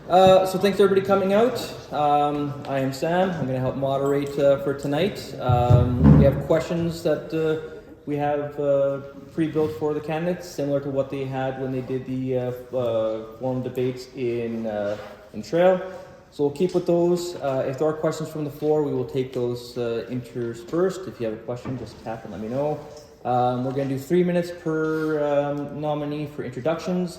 So thanks everybody coming out. I am Sam. I'm going to help moderate for tonight. We have questions that we have pre-built for the candidates, similar to what they had when they did the forum debates in Trail. So we'll keep with those. If there are questions from the floor, we will take those interspersed. If you have a question, just tap and let me know. We're going to do 3 minutes per nominee for introductions.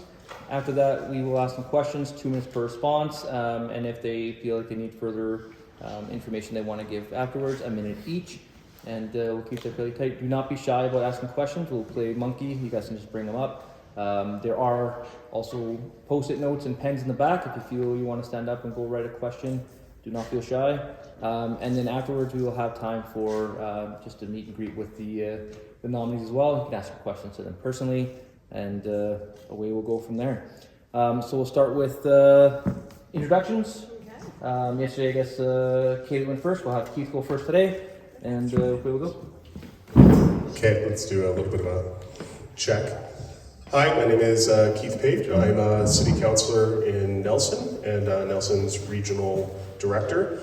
After that, we will ask them questions, 2 minutes per response, and if they feel like they need further information they want to give afterwards, a minute each, and we'll keep that really tight. Do not be shy about asking questions. We'll play monkey. You guys can just bring them up. There are also post-it notes and pens in the back. If you feel you want to stand up and go write a question, do not feel shy. And then afterwards, we will have time for just a meet and greet with the nominees as well. You can ask your questions to them personally, and away we'll go from there. So we'll start with introductions. Okay. Yesterday, I guess Kallee went first. We'll have Keith go first today, and away we'll go. Okay, let's do a little bit of a check. Hi, my name is Keith Page. I'm a city councillor in Nelson and Nelson's regional director.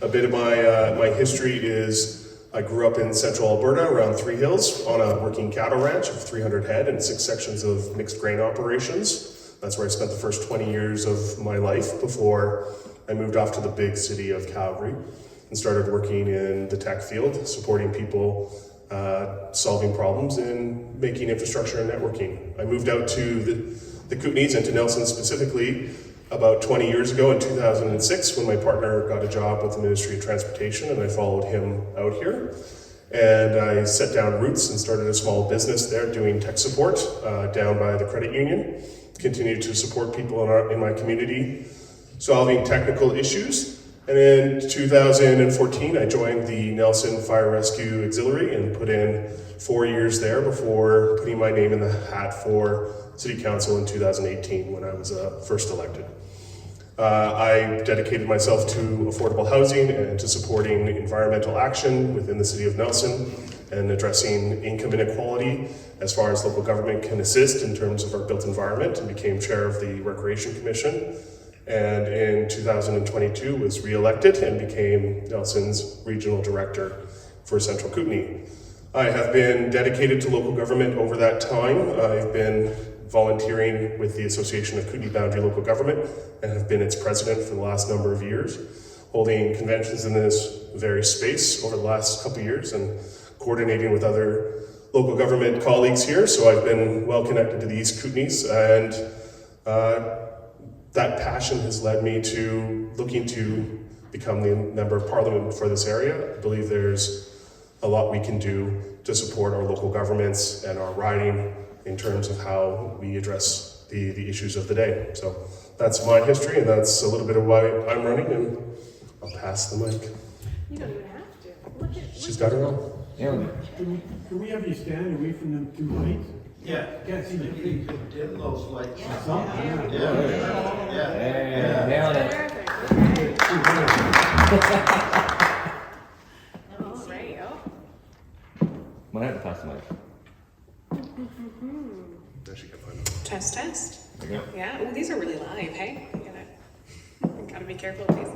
A bit of my history is I grew up in central Alberta around Three Hills on a working cattle ranch of 300 head and 6 sections of mixed grain operations. That's where I spent the first 20 years of my life before I moved off to the big city of Calgary and started working in the tech field, supporting people, solving problems and making infrastructure and networking. I moved out to the Kootenays and to Nelson specifically about 20 years ago in 2006 when my partner got a job with the Ministry of Transportation, and I followed him out here. And I set down roots and started a small business there doing tech support down by the credit union. Continued to support people in my community, solving technical issues. And in 2014, I joined the Nelson Fire Rescue Auxiliary and put in 4 years there before putting my name in the hat for City Council in 2018 when I was first elected. I dedicated myself to affordable housing and to supporting environmental action within the City of Nelson and addressing income inequality as far as local government can assist in terms of our built environment, and became chair of the Recreation Commission. And in 2022 was re-elected and became Nelson's regional director for Central Kootenay. I have been dedicated to local government over that time. I've been volunteering with the Association of Kootenay Boundary Local Government and have been its president for the last number of years, holding conventions in this very space over the last couple of years and coordinating with other local government colleagues here. So I've been well connected to the East Kootenays, and that passion has led me to looking to become the member of parliament for this area. I believe there's a lot we can do to support our local governments and our riding in terms of how we address the issues of the day. So that's my history, and that's a little bit of why I'm running, and I'll pass the mic. You don't even have to. She's got her own. Yeah. Can we have you stand away from them 2 lights? Yeah. Can't see the face. Dim those lights. Nailing it. All right. Might have to pass the mic. There she can find it. Test. There you go. Yeah. Oh, these are really live, hey? Gotta be careful with these.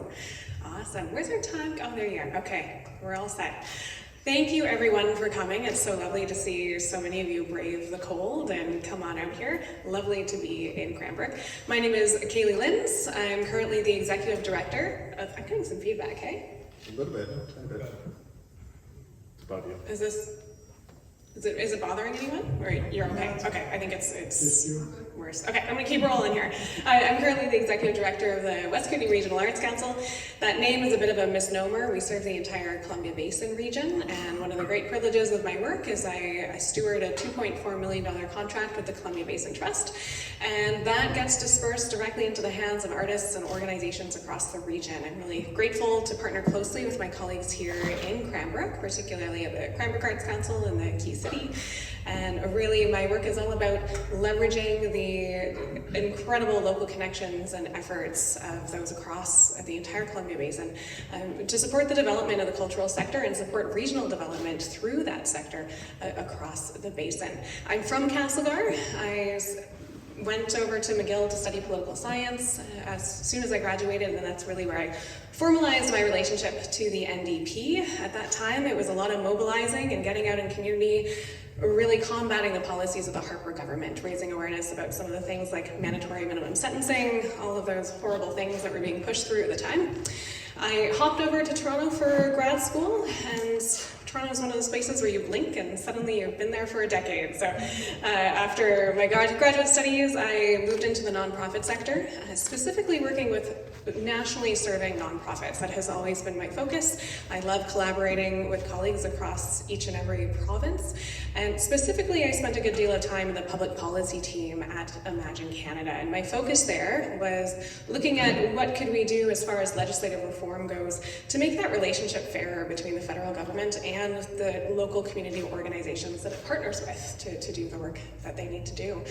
Awesome. Where's our time? Oh, there you are. Okay, we're all set. Thank you everyone for coming. It's so lovely to see so many of you brave the cold and come on out here. Lovely to be in Cranbrook. My name is Kallee Lins. I'm currently the executive director of, I'm getting some feedback, hey? A little bit, a bit. It's about you. Is it bothering anyone? Or you're okay? Okay, I think it's worse. Okay, I'm gonna keep rolling here. I'm currently the executive director of the West Kootenay Regional Arts Council. That name is a bit of a misnomer. We serve the entire Columbia Basin region, and one of the great privileges of my work is I steward a $2.4 million contract with the Columbia Basin Trust, and that gets dispersed directly into the hands of artists and organizations across the region. I'm really grateful to partner closely with my colleagues here in Cranbrook, particularly at the Cranbrook Arts Council in the Key City. And really, my work is all about leveraging the incredible local connections and efforts of those across the entire Columbia Basin to support the development of the cultural sector and support regional development through that sector across the basin. I'm from Castlegar. I went over to McGill to study political science as soon as I graduated, and that's really where I formalized my relationship to the NDP. At that time, it was a lot of mobilizing and getting out in community, really combating the policies of the Harper government, raising awareness about some of the things like mandatory minimum sentencing, all of those horrible things that were being pushed through at the time. I hopped over to Toronto for grad school, and Toronto is one of those places where you blink and suddenly you've been there for a decade. So after my graduate studies, I moved into the nonprofit sector, specifically working with nationally serving nonprofits. That has always been my focus. I love collaborating with colleagues across each and every province. And specifically, I spent a good deal of time in the public policy team at Imagine Canada. And my focus there was looking at what could we do as far as legislative reform goes to make that relationship fairer between the federal government and the local community organizations that it partners with to do the work that they need to do.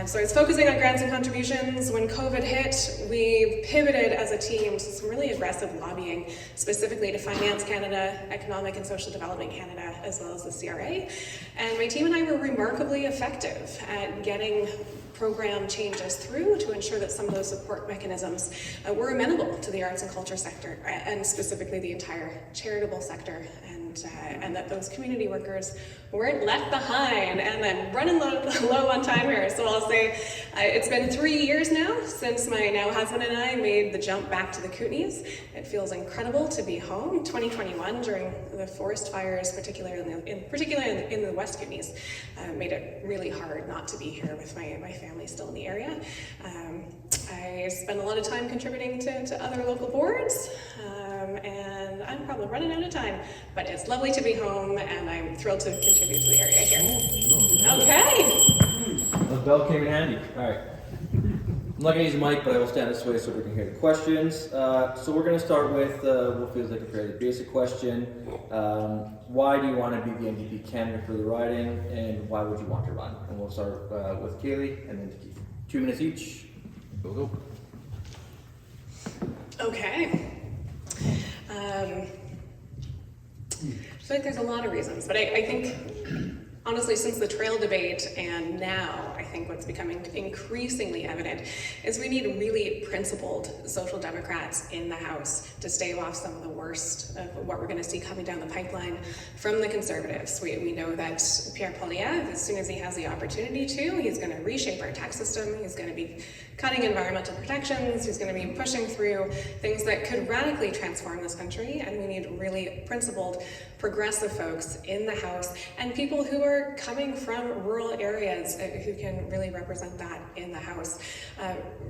So I was focusing on grants and contributions. When COVID hit, we pivoted as a team to some really aggressive lobbying, specifically to Finance Canada, Economic and Social Development Canada, as well as the CRA. And my team and I were remarkably effective at getting program changes through to ensure that some of those support mechanisms were amenable to the arts and culture sector, and specifically the entire charitable sector, and that those community workers weren't left behind. And I'm running low on time here, so I'll say it's been 3 years now since my now husband and I made the jump back to the Kootenays. It feels incredible to be home. 2021, during the forest fires, particularly in the West Kootenays, made it really hard not to be here with my family still in the area. I spend a lot of time contributing to other local boards, and I'm probably running out of time, but it's lovely to be home, and I'm thrilled to contribute to the area here. Okay. The bell came in handy. All right. I'm not going to use the mic, but I will stand this way so we can hear the questions. So we're going to start with what feels like a fairly basic question. Why do you want to be the NDP candidate for the riding, and why would you want to run? And we'll start with Kallee, and then Keith. 2 minutes each. Go. Okay. I feel like there's a lot of reasons, but I think, honestly, since the trail debate and now, I think what's becoming increasingly evident is we need really principled social democrats in the House to stave off some of the worst of what we're going to see coming down the pipeline from the Conservatives. We know that Pierre Poilievre, as soon as he has the opportunity to, he's going to reshape our tax system, he's going to be cutting environmental protections, he's going to be pushing through things that could radically transform this country, and we need really principled, progressive folks in the House and people who are coming from rural areas who can really represent that in the House.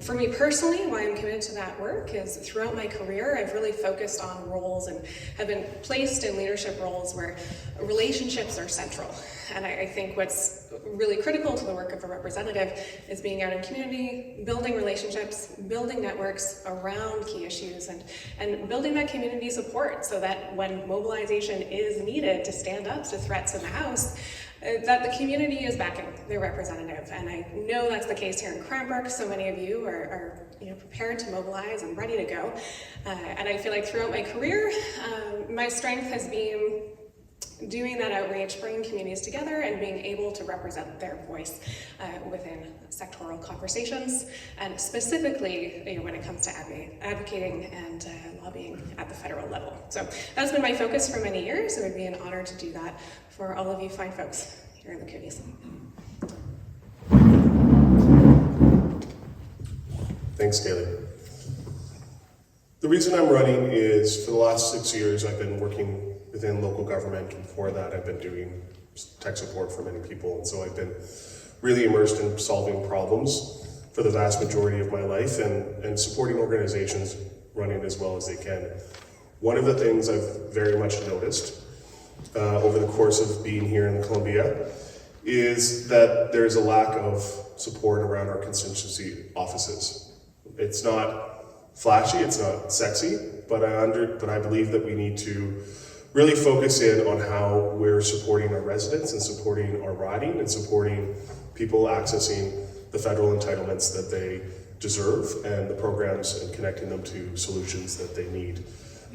For me personally, why I'm committed to that work is throughout my career, I've really focused on roles and have been placed in leadership roles where relationships are central. And I think what's really critical to the work of a representative is being out in community, building relationships, building networks around key issues, and building that community support so that when mobilization is needed to stand up to threats in the House, that the community is backing their representative. And I know that's the case here in Cranbrook. So many of you are prepared to mobilize and ready to go. And I feel like throughout my career, my strength has been doing that outreach, bringing communities together and being able to represent their voice within sectoral conversations, and specifically when it comes to advocating and lobbying at the federal level. So that's been my focus for many years. It would be an honor to do that for all of you fine folks here in the Kootenays. Thanks, Kallee. The reason I'm running is for the last 6 years I've been working within local government, and before that I've been doing tech support for many people, and so I've been really immersed in solving problems for the vast majority of my life and supporting organizations running as well as they can. One of the things I've very much noticed over the course of being here in Columbia is that there's a lack of support around our constituency offices. It's not flashy, it's not sexy, but I believe that we need to really focus in on how we're supporting our residents and supporting our riding and supporting people accessing the federal entitlements that they deserve and the programs and connecting them to solutions that they need.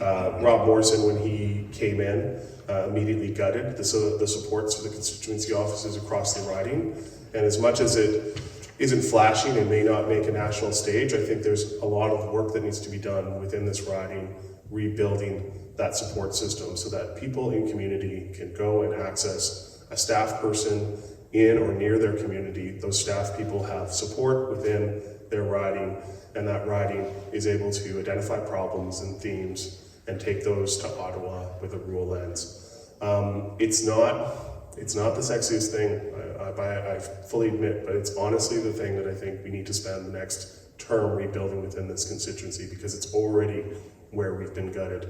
Rob Morrison, when he came in, immediately gutted the supports for the constituency offices across the riding. And as much as it isn't flashing and may not make a national stage. I think there's a lot of work that needs to be done within this riding, rebuilding that support system so that people in community can go and access a staff person in or near their community. Those staff people have support within their riding, and that riding is able to identify problems and themes and take those to Ottawa with a rural lens. It's not the sexiest thing, I fully admit, but it's honestly the thing that I think we need to spend the next term rebuilding within this constituency, because it's already where we've been gutted.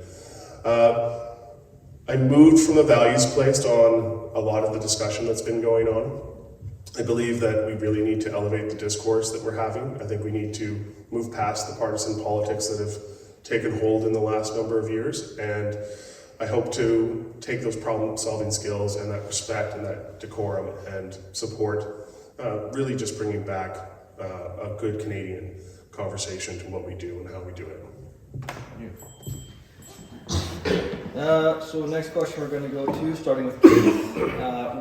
I moved from the values placed on a lot of the discussion that's been going on. I believe that we really need to elevate the discourse that we're having. I think we need to move past the partisan politics that have taken hold in the last number of years, and I hope to take those problem-solving skills and that respect and that decorum and support, really just bringing back a good Canadian conversation to what we do and how we do it. So next question we're going to go to, starting with Keith.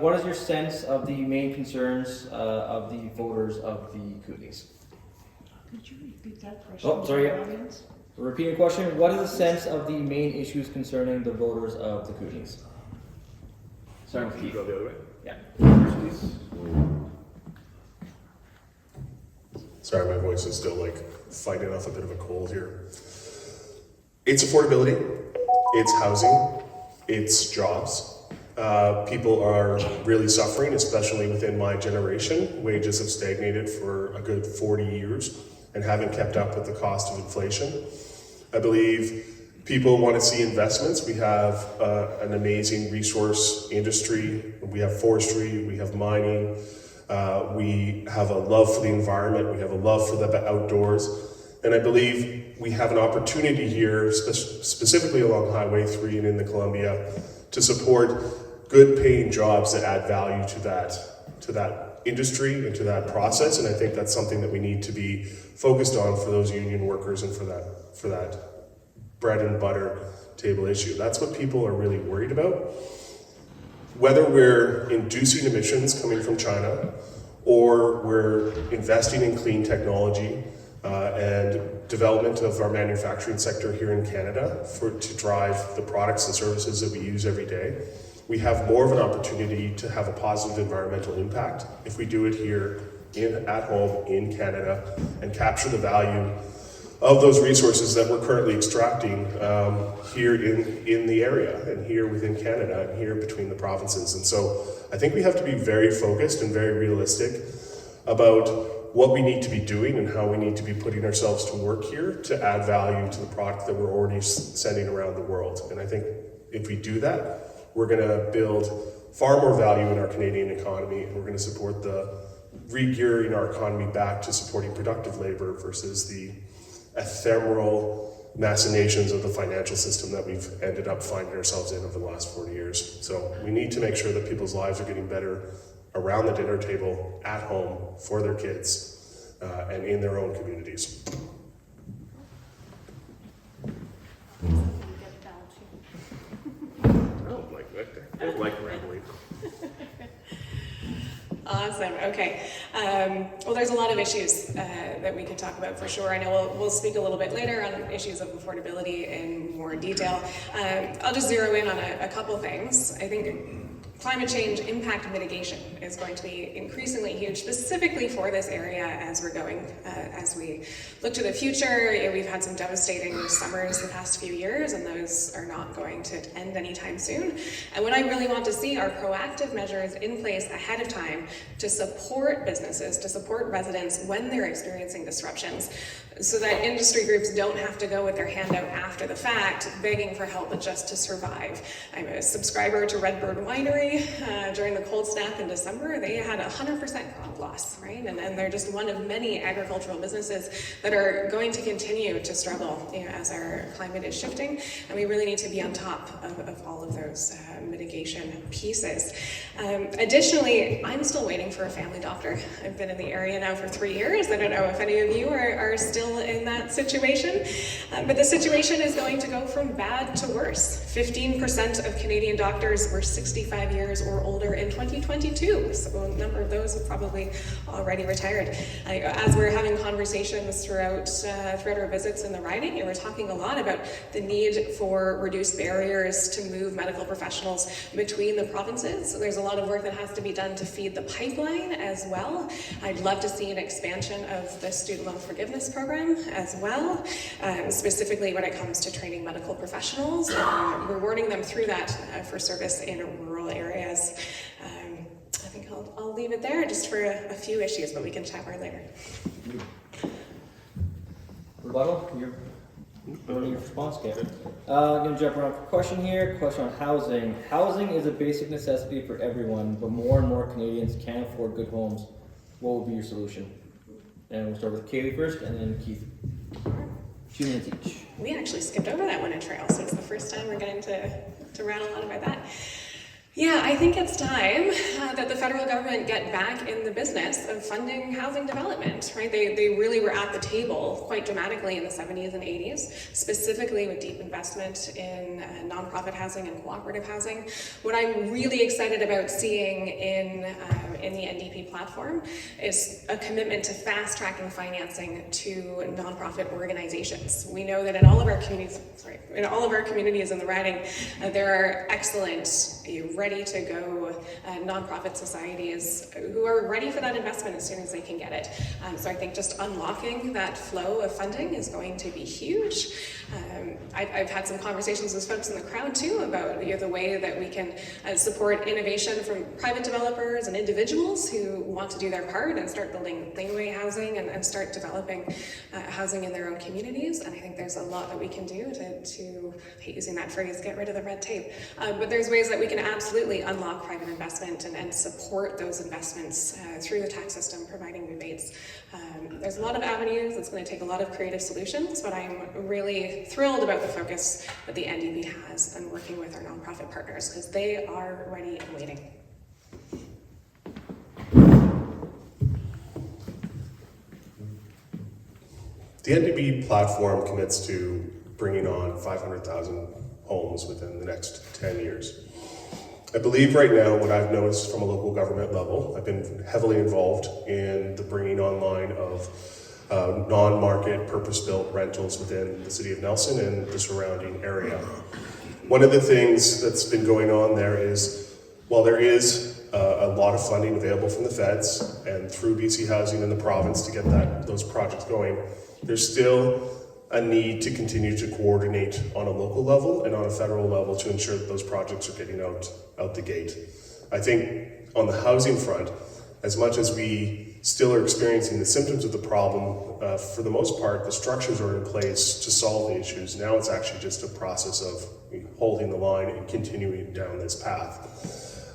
What is your sense of the main concerns of the voters of the Kootenays? Could you repeat that question? Oh, sorry, for the yeah. audience? Repeating question, what is the sense of the main issues concerning the voters of the Kootenays? Starting with Keith. Go the other way? Yeah. Sorry, my voice is still like fighting off a bit of a cold here. It's affordability, it's housing, it's jobs. People are really suffering, especially within my generation. Wages have stagnated for a good 40 years and haven't kept up with the cost of inflation. I believe people want to see investments. We have an amazing resource industry. We have forestry, we have mining, we have a love for the environment, we have a love for the outdoors. And I believe we have an opportunity here, specifically along Highway 3 and in the Columbia, to support good paying jobs that add value to that industry and to that process. And I think that's something that we need to be focused on for those union workers and for that bread and butter table issue. That's what people are really worried about. Whether we're inducing emissions coming from China or we're investing in clean technology and development of our manufacturing sector here in Canada to drive the products and services that we use every day, we have more of an opportunity to have a positive environmental impact if we do it here at home in Canada and capture the value of those resources that we're currently extracting here in the area and here within Canada and here between the provinces. And so I think we have to be very focused and very realistic about what we need to be doing and how we need to be putting ourselves to work here to add value to the product that we're already sending around the world. And I think if we do that, we're going to build far more value in our Canadian economy, and we're going to support the re-gearing our economy back to supporting productive labor versus the ephemeral machinations of the financial system that we've ended up finding ourselves in over the last 40 years. So we need to make sure that people's lives are getting better around the dinner table, at home, for their kids, and in their own communities. I don't like rambling. Awesome. Okay. Well, there's a lot of issues that we could talk about for sure. I know we'll speak a little bit later on issues of affordability in more detail. I'll just zero in on a couple things. I think climate change impact mitigation is going to be increasingly huge, specifically for this area as we're going, as we look to the future. We've had some devastating summers the past few years, and those are not going to end anytime soon. And what I really want to see are proactive measures in place ahead of time to support businesses, to support residents when they're experiencing disruptions, so that industry groups don't have to go with their hand out after the fact, begging for help just to survive. I'm a subscriber to Redbird Winery. During the cold snap in December, they had 100% crop loss, right? And they're just one of many agricultural businesses that are going to continue to struggle, as our climate is shifting. And we really need to be on top of all of those mitigation pieces. Additionally, I'm still waiting for a family doctor. I've been in the area now for 3 years. I don't know if any of you are still in that situation, but the situation is going to go from bad to worse. 15% of Canadian doctors were 65 years years or older in 2022. So a number of those have probably already retired. As we're having conversations throughout our visits in the riding, we're talking a lot about the need for reduced barriers to move medical professionals between the provinces. So there's a lot of work that has to be done to feed the pipeline as well. I'd love to see an expansion of the student loan forgiveness program as well, specifically when it comes to training medical professionals, rewarding them through that for service in rural areas. I think I'll leave it there just for a few issues, but we can chat more later. Rebuttal? Your response, Kevin. I'm going to jump around for a question here. Question on housing. Housing is a basic necessity for everyone, but more and more Canadians can't afford good homes. What would be your solution? And we'll start with Kaylee first, and then Keith. 2 minutes each. We actually skipped over that one in Trail, so it's the first time we're getting to rattle on about that. Yeah, I think it's time that the federal government get back in the business of funding housing development, right? They really were at the table quite dramatically in the 70s and 80s, specifically with deep investment in nonprofit housing and cooperative housing. What I'm really excited about seeing in the NDP platform is a commitment to fast-tracking financing to nonprofit organizations. We know that in all of our communities, in the riding, there are excellent, ready-to-go nonprofit societies who are ready for that investment as soon as they can get it. So I think just unlocking that flow of funding is going to be huge. I've had some conversations with folks in the crowd too about the way that we can support innovation from private developers and individuals who want to do their part and start building laneway housing and start developing housing in their own communities. And I think there's a lot that we can do to I hate using that phrase, get rid of the red tape. But there's ways that we can absolutely unlock private investment and support those investments through the tax system, providing rebates. There's a lot of avenues. It's going to take a lot of creative solutions, but I'm really thrilled about the focus that the NDP has on working with our nonprofit partners because they are ready and waiting. The NDP platform commits to bringing on 500,000 homes within the next 10 years. I believe right now what I've noticed from a local government level, I've been heavily involved in the bringing online of non-market purpose-built rentals within the city of Nelson and the surrounding area. One of the things that's been going on there is, while there is a lot of funding available from the feds and through BC Housing in the province to get those projects going, there's still a need to continue to coordinate on a local level and on a federal level to ensure that those projects are getting out the gate. I think on the housing front, as much as we still are experiencing the symptoms of the problem, for the most part, the structures are in place to solve the issues. Now it's actually just a process of holding the line and continuing down this path.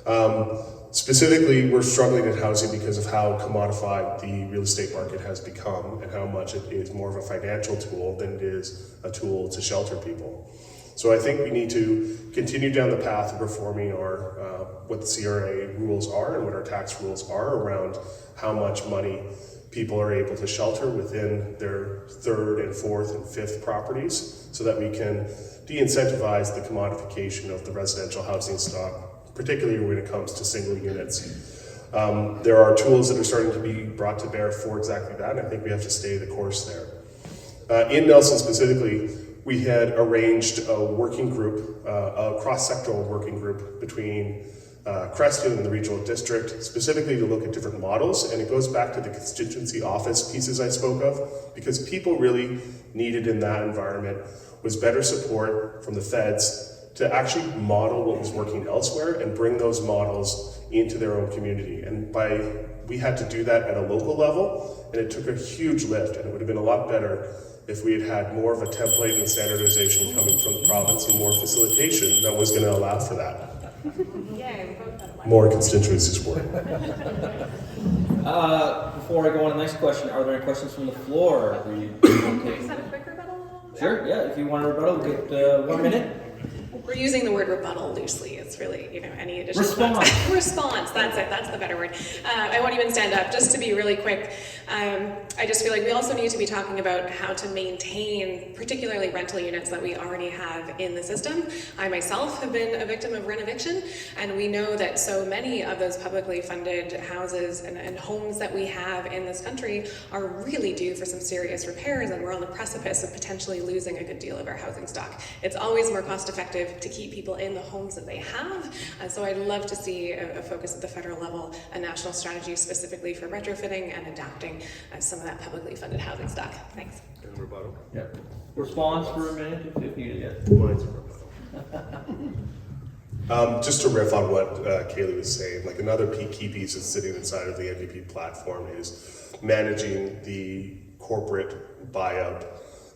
Specifically, we're struggling in housing because of how commodified the real estate market has become and how much it is more of a financial tool than it is a tool to shelter people. So I think we need to continue down the path of reforming our what the CRA rules are and what our tax rules are around how much money people are able to shelter within their third and fourth and fifth properties so that we can de-incentivize the commodification of the residential housing stock, particularly when it comes to single units. There are tools that are starting to be brought to bear for exactly that, and I think we have to stay the course there. In Nelson specifically, we had arranged a working group, a cross-sectoral working group between Creston and the regional district, specifically to look at different models, and it goes back to the constituency office pieces I spoke of, because people really needed in that environment was better support from the feds to actually model what was working elsewhere and bring those models into their own community. And we had to do that at a local level, and it took a huge lift, and it would have been a lot better if we had had more of a template and standardization coming from the province and more facilitation that was going to allow for that. More constituency support. Before I go on to the next question, are there any questions from the floor? Just have a quick rebuttal? Sure, yeah, if you want a rebuttal, get 1 minute. we're using the word rebuttal loosely. It's really, any additional response. That's it. That's the better word. I won't even stand up. Just to be really quick, I just feel like we also need to be talking about how to maintain, particularly rental units that we already have in the system. I myself have been a victim of rent eviction, and we know that so many of those publicly funded houses and homes that we have in this country are really due for some serious repairs, and we're on the precipice of potentially losing a good deal of our housing stock. It's always more cost effective to keep people in the homes that they have, so I'd love to see a focus at the federal level, a national strategy specifically for retrofitting and adapting some of that publicly funded housing stock. Thanks. And rebuttal? Yep. Response for a minute if needed, yes. Mine's a rebuttal. Just to riff on what Kaylee was saying, like another key piece that's sitting inside of the NDP platform is managing the corporate buyout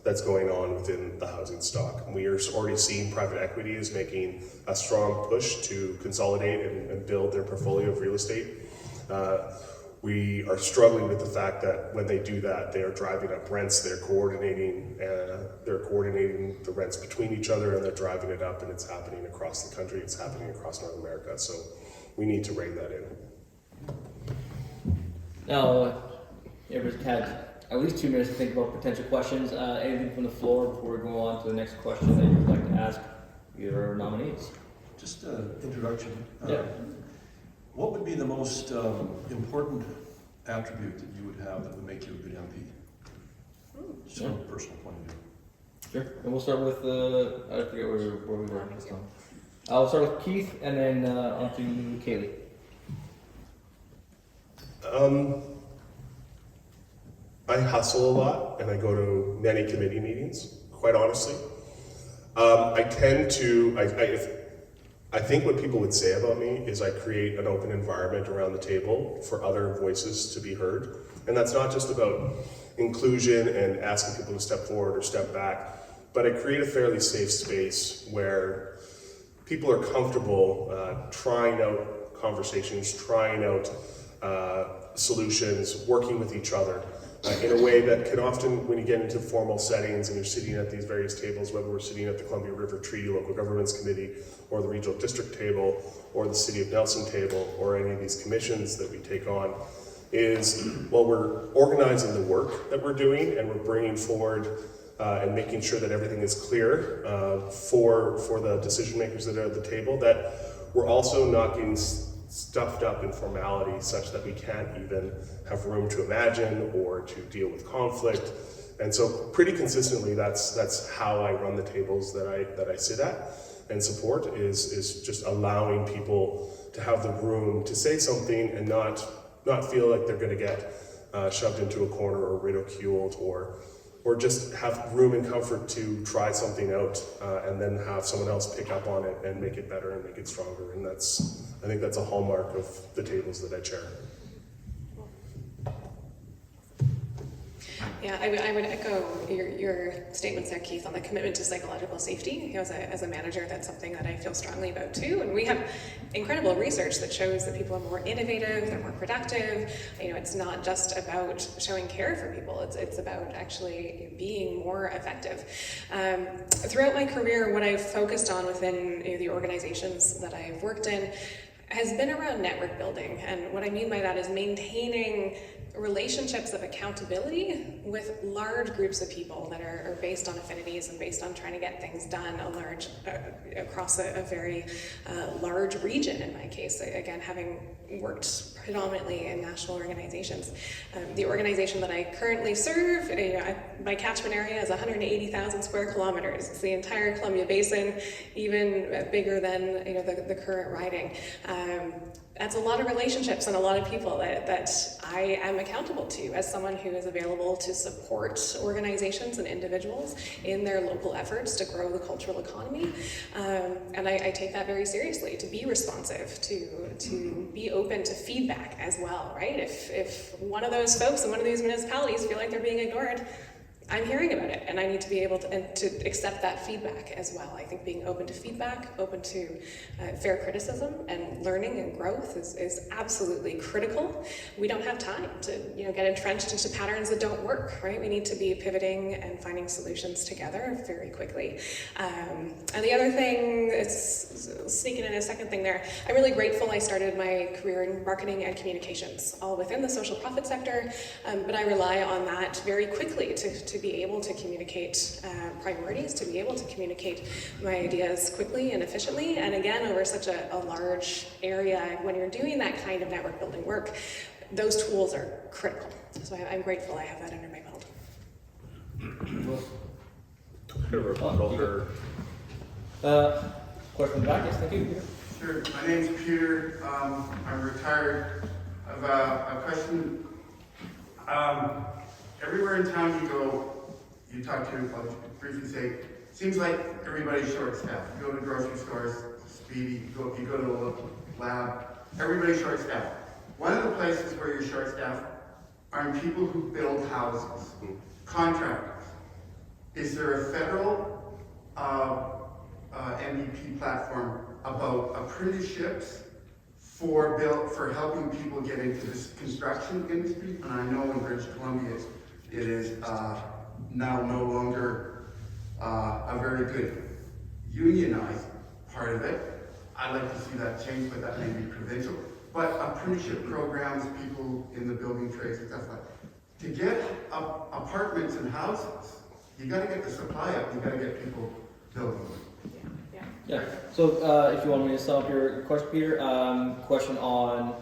that's going on within the housing stock. We are already seeing private equity is making a strong push to consolidate and build their portfolio of real estate. We are struggling with the fact that when they do that, they are driving up rents. They're coordinating the rents between each other, and they're driving it up. And it's happening across the country. It's happening across North America. So we need to rein that in. Now, everybody's had at least 2 minutes to think about potential questions. Anything from the floor before we go on to the next question that you'd like to ask your nominees? Just an introduction. Yeah. What would be the most important attribute that you would have that would make you a good MP? Just from a personal point of view. Sure. And we'll start with, I forget where we were this time. I'll start with Keith and then on to Kaylee. I hustle a lot and I go to many committee meetings, quite honestly. I tend to, I think what people would say about me is I create an open environment around the table for other voices to be heard. And that's not just about inclusion and asking people to step forward or step back, but I create a fairly safe space where people are comfortable trying out conversations, trying out solutions, working with each other in a way that can often, when you get into formal settings and you're sitting at these various tables, whether we're sitting at the Columbia River Treaty Local Governments Committee or the Regional District table or the City of Nelson table or any of these commissions that we take on, is while we're organizing the work that we're doing and we're bringing forward and making sure that everything is clear for the decision makers that are at the table, that we're also not getting stuffed up in formality such that we can't even have room to imagine or to deal with conflict. And so pretty consistently, that's how I run the tables that I sit at and support, is just allowing people to have the room to say something and not feel like they're going to get shoved into a corner or ridiculed or just have room and comfort to try something out and then have someone else pick up on it and make it better and make it stronger. And I think that's a hallmark of the tables that I chair. Yeah, I would echo your statements there, Keith, on the commitment to psychological safety. As a manager, that's something that I feel strongly about too. And we have incredible research that shows that people are more innovative, they're more productive. It's not just about showing care for people, it's about actually being more effective. Throughout my career, what I've focused on within the organizations that I've worked in has been around network building. And what I mean by that is maintaining relationships of accountability with large groups of people that are based on affinities and based on trying to get things done across a very large region in my case. Again, having worked predominantly in national organizations. The organization that I currently serve, my catchment area is 180,000 square kilometers. It's the entire Columbia Basin, even bigger than the current riding. That's a lot of relationships and a lot of people that I am accountable to as someone who is available to support organizations and individuals in their local efforts to grow the cultural economy. And I take that very seriously, to be responsive, to be open to feedback as well, right? If one of those folks in one of these municipalities feel like they're being ignored, I'm hearing about it, and I need to be able to, and to accept that feedback as well. I think being open to feedback, open to fair criticism and learning and growth is absolutely critical. We don't have time to get entrenched into patterns that don't work, right? We need to be pivoting and finding solutions together very quickly. And the other thing, it's sneaking in a second thing there, I'm really grateful I started my career in marketing and communications, all within the social profit sector, but I rely on that very quickly to be able to communicate priorities, to be able to communicate my ideas quickly and efficiently, and again, over such a large area, when you're doing that kind of network building work, those tools are critical. So I'm grateful I have that under my belt. Question back, yes, thank you, Peter. Sure. My name's Peter. I'm retired. I have a question. Everywhere in town you go, you talk to, I'll briefly say, seems like everybody's short-staffed. You go to grocery stores, Speedy, you go to the lab, everybody's short-staffed. One of the places where you're short-staffed are in people who build houses, contractors. Is there a federal NDP platform about apprenticeships for helping people get into this construction industry? And I know in British Columbia it is now no longer a very good unionized part of it. I'd like to see that change, but that may be provincial. But apprenticeship programs, people in the building trades and stuff like that. To get apartments and houses, you gotta get the supply up, you gotta get people building. Yeah, so if you want me to sum up your question, Peter, question on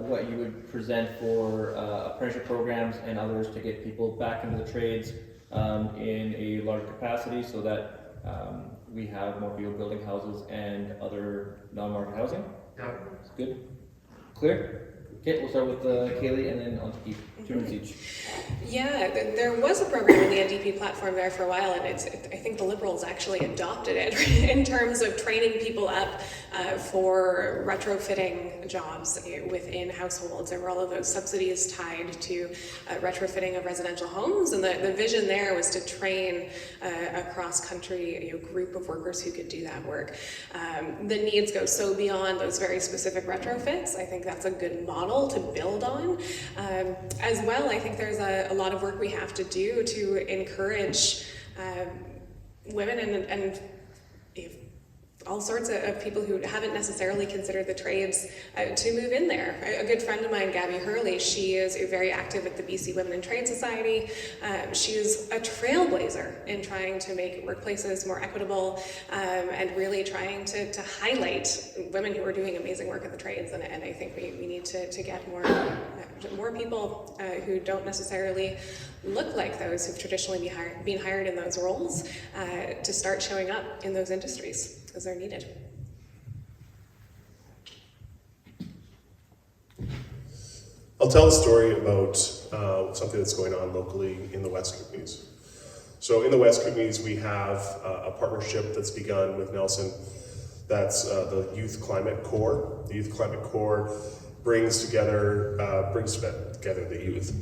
what you would present for apprenticeship programs and others to get people back into the trades in a larger capacity so that we have more people building houses and other non-market housing? Yep. That's good. Clear? Okay, we'll start with Kaylee and then on to Keith. 2 minutes each. Yeah, there was a program in the NDP platform there for a while, and I think the Liberals actually adopted it in terms of training people up for retrofitting jobs within households. There were all of those subsidies tied to retrofitting of residential homes, and the vision there was to train a cross-country group of workers who could do that work. The needs go so beyond those very specific retrofits. I think that's a good model to build on. As well, I think there's a lot of work we have to do to encourage women and all sorts of people who haven't necessarily considered the trades to move in there. A good friend of mine, Gabby Hurley, she is very active at the BC Women in Trade Society. She is a trailblazer in trying to make workplaces more equitable and really trying to highlight women who are doing amazing work in the trades. And I think we need to get more people who don't necessarily look like those who've traditionally been hired in those roles to start showing up in those industries because they're needed. I'll tell a story about something that's going on locally in the West Kootenays. So in the West Kootenays, we have a partnership that's begun with Nelson. That's the Youth Climate Corps. The Youth Climate Corps brings together the youth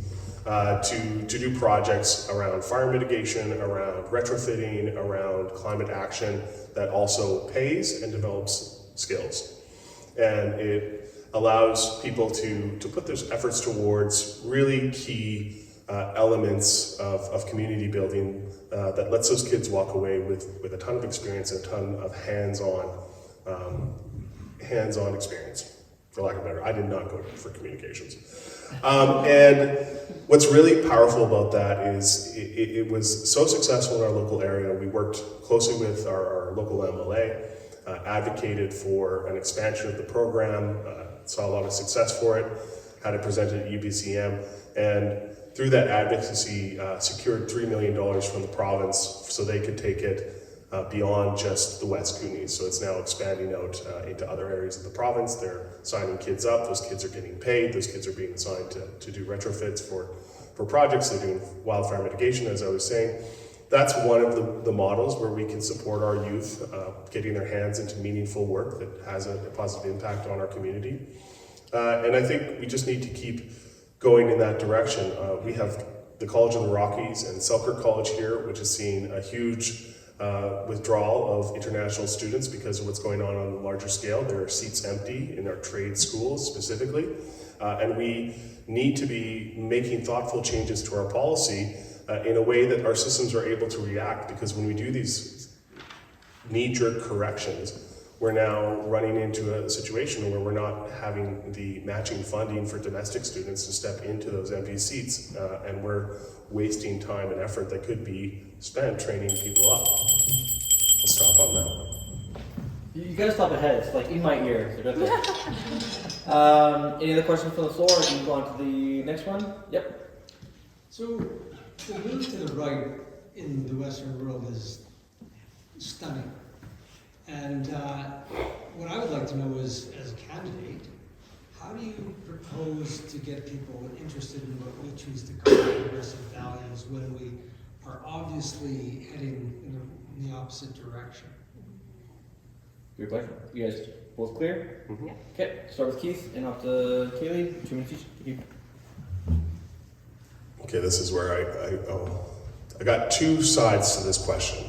to do projects around fire mitigation, around retrofitting, around climate action that also pays and develops skills. And it allows people to put their efforts towards really key elements of community building that lets those kids walk away with a ton of experience and a ton of hands-on experience. For lack of a better, I did not go for communications. And what's really powerful about that is it was so successful in our local area. We worked closely with our local MLA, advocated for an expansion of the program, saw a lot of success for it, had it presented at UBCM, and through that advocacy, secured $3 million from the province so they could take it beyond just the West Kootenays. So it's now expanding out into other areas of the province. They're signing kids up, those kids are getting paid, those kids are being assigned to do retrofits for projects. They're doing wildfire mitigation, as I was saying. That's one of the models where we can support our youth getting their hands into meaningful work that has a positive impact on our community. And I think we just need to keep going in that direction. We have the College of the Rockies and Selkirk College here, which has seen a huge withdrawal of international students because of what's going on a larger scale. There are seats empty in our trade schools specifically, and we need to be making thoughtful changes to our policy in a way that our systems are able to react, because when we do these knee-jerk corrections, we're now running into a situation where we're not having the matching funding for domestic students to step into those empty seats, and we're wasting time and effort that could be spent training people up. I'll stop on that. You gotta stop ahead. It's like in my ear. So that's it. Any other questions from the floor? Or can we go on to the next one? Yep. So the move to the right in the Western world is stunning. And what I would like to know is, as a candidate, how do you propose to get people interested in what we choose to call progressive values when we are obviously heading in the opposite direction? Good question. You guys both clear? Mm-hmm. Okay, start with Keith and off to Kallee. 2 minutes each. Okay, this is where I got two sides to this question.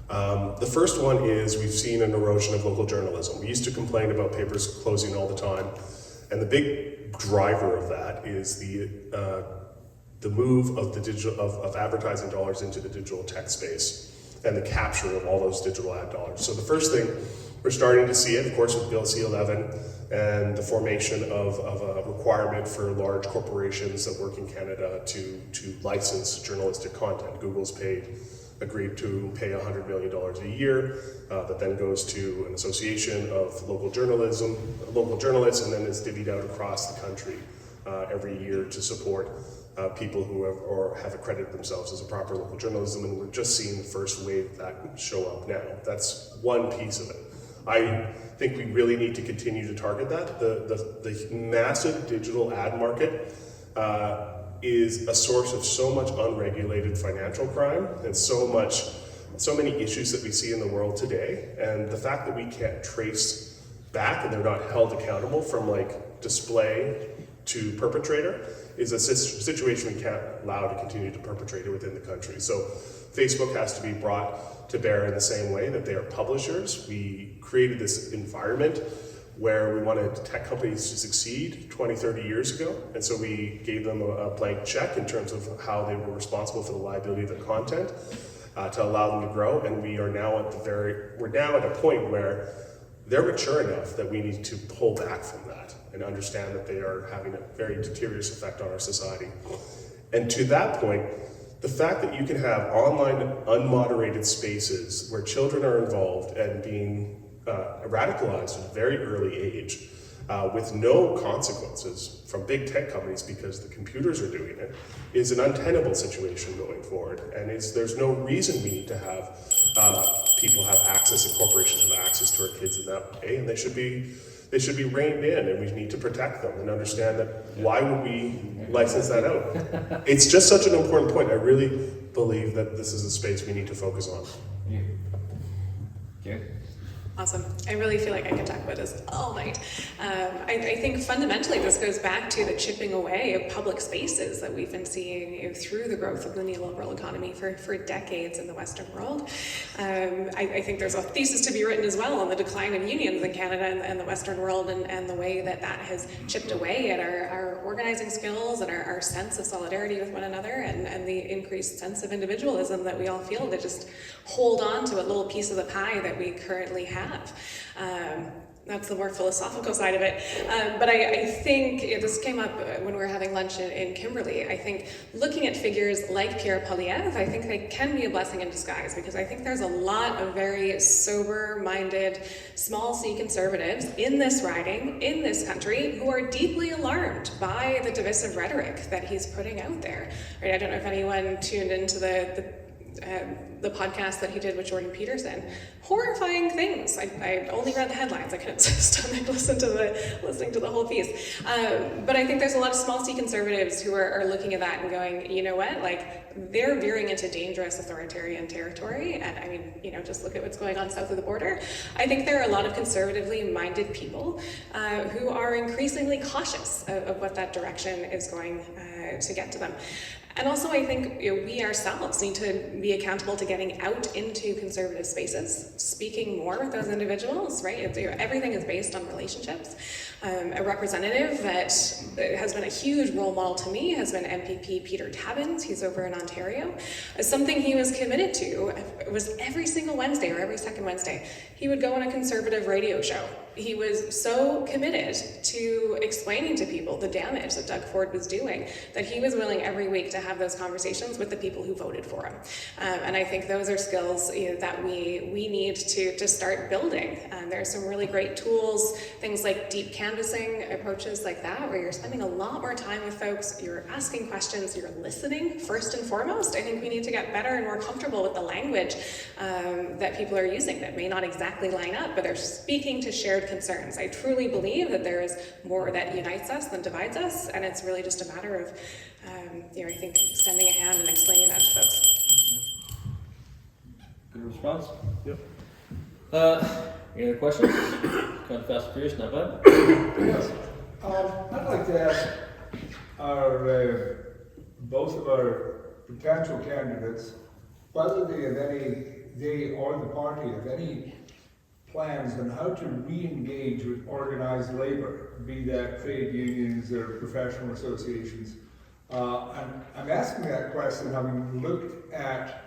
The first one is we've seen an erosion of local journalism. We used to complain about papers closing all the time, and the big driver of that is the move of the digital of advertising dollars into the digital tech space and the capture of all those digital ad dollars. So the first thing we're starting to see it, of course, with Bill C-11 and the formation of a requirement for large corporations that work in Canada to license journalistic content. Google's agreed to pay $100 million a year, that then goes to an association of local journalists, and then is divvied out across the country every year to support people who have accredited themselves as a proper local journalism, and we're just seeing the first wave of that show up now. That's one piece of it. I think we really need to continue to target that. The massive digital ad market is a source of so much unregulated financial crime and so many issues that we see in the world today. And the fact that we can't trace back and they're not held accountable from like display to perpetrator is a situation we can't allow to continue to perpetrate it within the country. So Facebook has to be brought to bear in the same way that they are publishers. We created this environment where we wanted tech companies to succeed 20, 30 years ago. And so we gave them a blank check in terms of how they were responsible for the liability of their content to allow them to grow. And we are now we're now at a point where they're mature enough that we need to pull back from that and understand that they are having a very deleterious effect on our society. And to that point, the fact that you can have online unmoderated spaces where children are involved and being radicalized at a very early age with no consequences from big tech companies because the computers are doing it is an untenable situation going forward. And there's no reason we need to have people have access and corporations have access to our kids in that way, and they should be reined in, and we need to protect them and understand that why would we license that out? It's just such an important point. I really believe that this is a space we need to focus on. Yeah. Okay. Awesome. I really feel like I could talk about this all night. I think fundamentally this goes back to the chipping away of public spaces that we've been seeing through the growth of the neoliberal economy for decades in the Western world. I think there's a thesis to be written as well on the decline of unions in Canada and the Western world and the way that has chipped away at our organizing skills and our sense of solidarity with one another and the increased sense of individualism that we all feel to just hold on to a little piece of the pie that we currently have. That's the more philosophical side of it. But I think this came up when we were having lunch in Kimberley. I think looking at figures like Pierre Poilievre, I think they can be a blessing in disguise, because I think there's a lot of very sober-minded, small C conservatives in this riding, in this country, who are deeply alarmed by the divisive rhetoric that he's putting out there. Right? I don't know if anyone tuned into the podcast that he did with Jordan Peterson. Horrifying things. I only read the headlines. I couldn't stomach listening to the whole piece. But I think there's a lot of small C conservatives who are looking at that and going, you know what, like they're veering into dangerous authoritarian territory. And I mean, just look at what's going on south of the border. I think there are a lot of conservatively minded people who are increasingly cautious of what that direction is going to get to them. And also I think we ourselves need to be accountable to getting out into conservative spaces, speaking more with those individuals, right? Everything is based on relationships. A representative that has been a huge role model to me has been MPP Peter Tabbins. He's over in Ontario. Something he was committed to was every single Wednesday or every second Wednesday, he would go on a conservative radio show. He was so committed to explaining to people the damage that Doug Ford was doing that he was willing every week to have those conversations with the people who voted for him. And I think those are skills that we need to start building. There are some really great tools, things like deep canvassing, approaches like that, where you're spending a lot more time with folks, you're asking questions, you're listening first and foremost. I think we need to get better and more comfortable with the language that people are using that may not exactly line up, but they're speaking to shared concerns. I truly believe that there is more that unites us than divides us, and it's really just a matter of, I think, extending a hand and explaining that to folks. Good response. Yep. Any other questions? Kind of fast and furious, not bad. Yes. I'd like to ask both of our potential candidates whether they or the party have any plans on how to re-engage with organized labor, be that trade unions or professional associations. I'm asking that question having looked at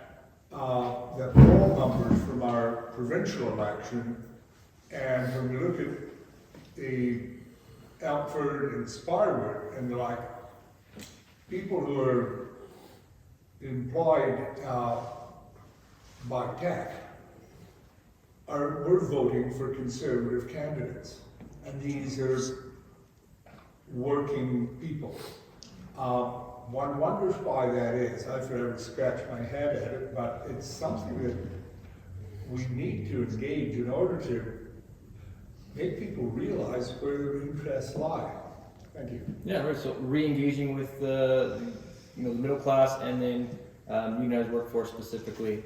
the poll numbers from our provincial election, and when we look at the Elkford and Sparwood and the like, people who are employed by tech we're voting for conservative candidates, and these are working people. One wonders why that is. I've forever scratched my head at it, but it's something that we need to engage in order to make people realize where their interests lie. Thank you. Yeah, right. So re-engaging with the middle class and then unionized workforce specifically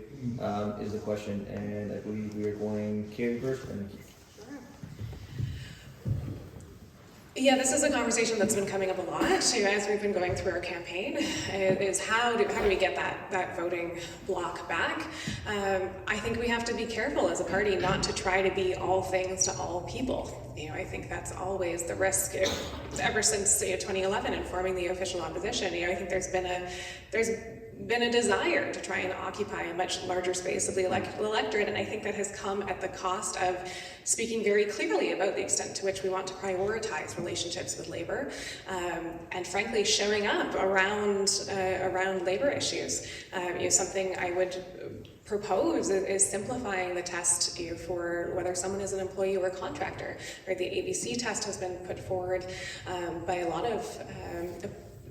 is the question, and I believe we are going Katie first and then Keith. Yeah, this is a conversation that's been coming up a lot as we've been going through our campaign, is how do we get that voting block back? I think we have to be careful as a party not to try to be all things to all people. I think that's always the risk. Ever since 2011 and forming the official opposition, I think there's been a desire to try and occupy a much larger space of the electorate, and I think that has come at the cost of speaking very clearly about the extent to which we want to prioritize relationships with labor, and frankly showing up around labor issues. Something I would propose is simplifying the test for whether someone is an employee or a contractor. Right? The ABC test has been put forward by a lot of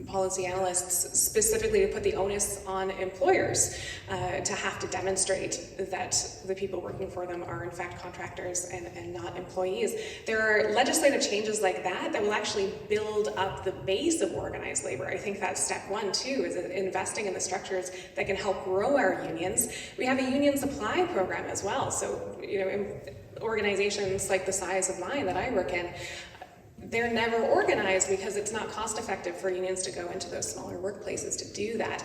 policy analysts specifically to put the onus on employers to have to demonstrate that the people working for them are in fact contractors and not employees. There are legislative changes like that will actually build up the base of organized labor. I think that's step one too, is investing in the structures that can help grow our unions. We have a union supply program as well. So, organizations like the size of mine that I work in, they're never organized because it's not cost effective for unions to go into those smaller workplaces to do that.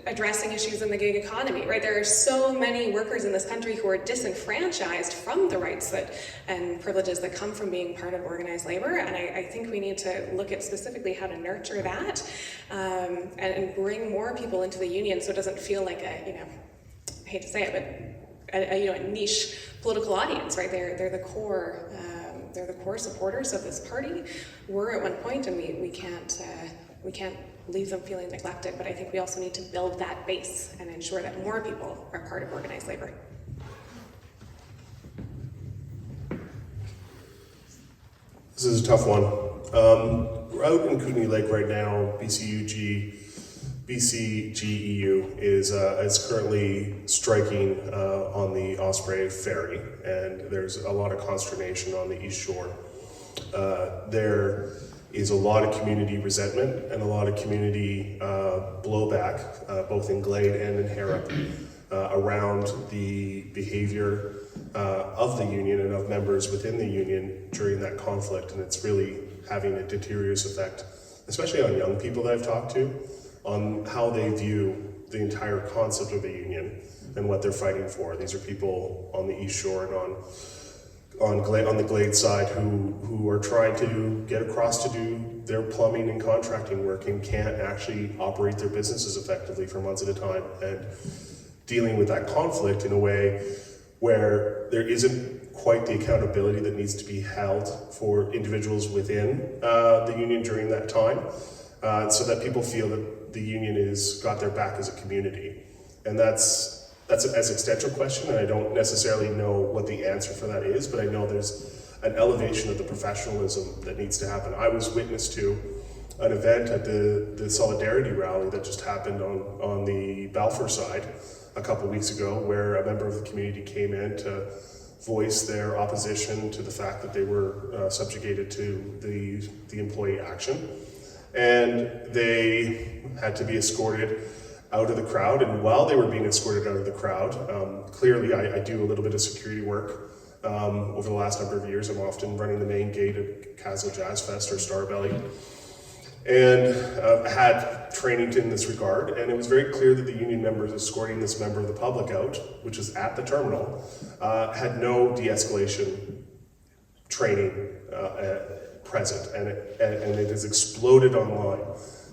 Addressing issues in the gig economy, right? There are so many workers in this country who are disenfranchised from the rights and privileges that come from being part of organized labor, and I think we need to look at specifically how to nurture that and bring more people into the union so it doesn't feel like I hate to say it, but a niche political audience, right? They're the core. They're the core supporters of this party. Were at one point, and we can't leave them feeling neglected. But I think we also need to build that base and ensure that more people are part of organized labor. This is a tough one. We're out in Kootenay Lake right now. BCGEU is currently striking on the Osprey Ferry, and there's a lot of consternation on the East Shore. There is a lot of community resentment and a lot of community blowback, both in Glade and in Harrop, around the behavior of the union and of members within the union during that conflict, and it's really having a deleterious effect, especially on young people that I've talked to. on how they view the entire concept of a union and what they're fighting for. These are people on the East Shore and on the Glade side who are trying to get across to do their plumbing and contracting work and can't actually operate their businesses effectively for months at a time, and dealing with that conflict in a way where there isn't quite the accountability that needs to be held for individuals within the union during that time, so that people feel that the union has got their back as a community. And that's an existential question, and I don't necessarily know what the answer for that is, but I know there's an elevation of the professionalism that needs to happen. I was witness to an event at the Solidarity rally that just happened on the Balfour side a couple weeks ago, where a member of the community came in to voice their opposition to the fact that they were subjugated to the employee action. And they had to be escorted out of the crowd, and while they were being escorted out of the crowd, clearly I do a little bit of security work over the last number of years. I'm often running the main gate at Castle Jazz Fest or Starbelly, and had training in this regard, and it was very clear that the union members escorting this member of the public out, which is at the terminal, had no de-escalation training present, and it has exploded online,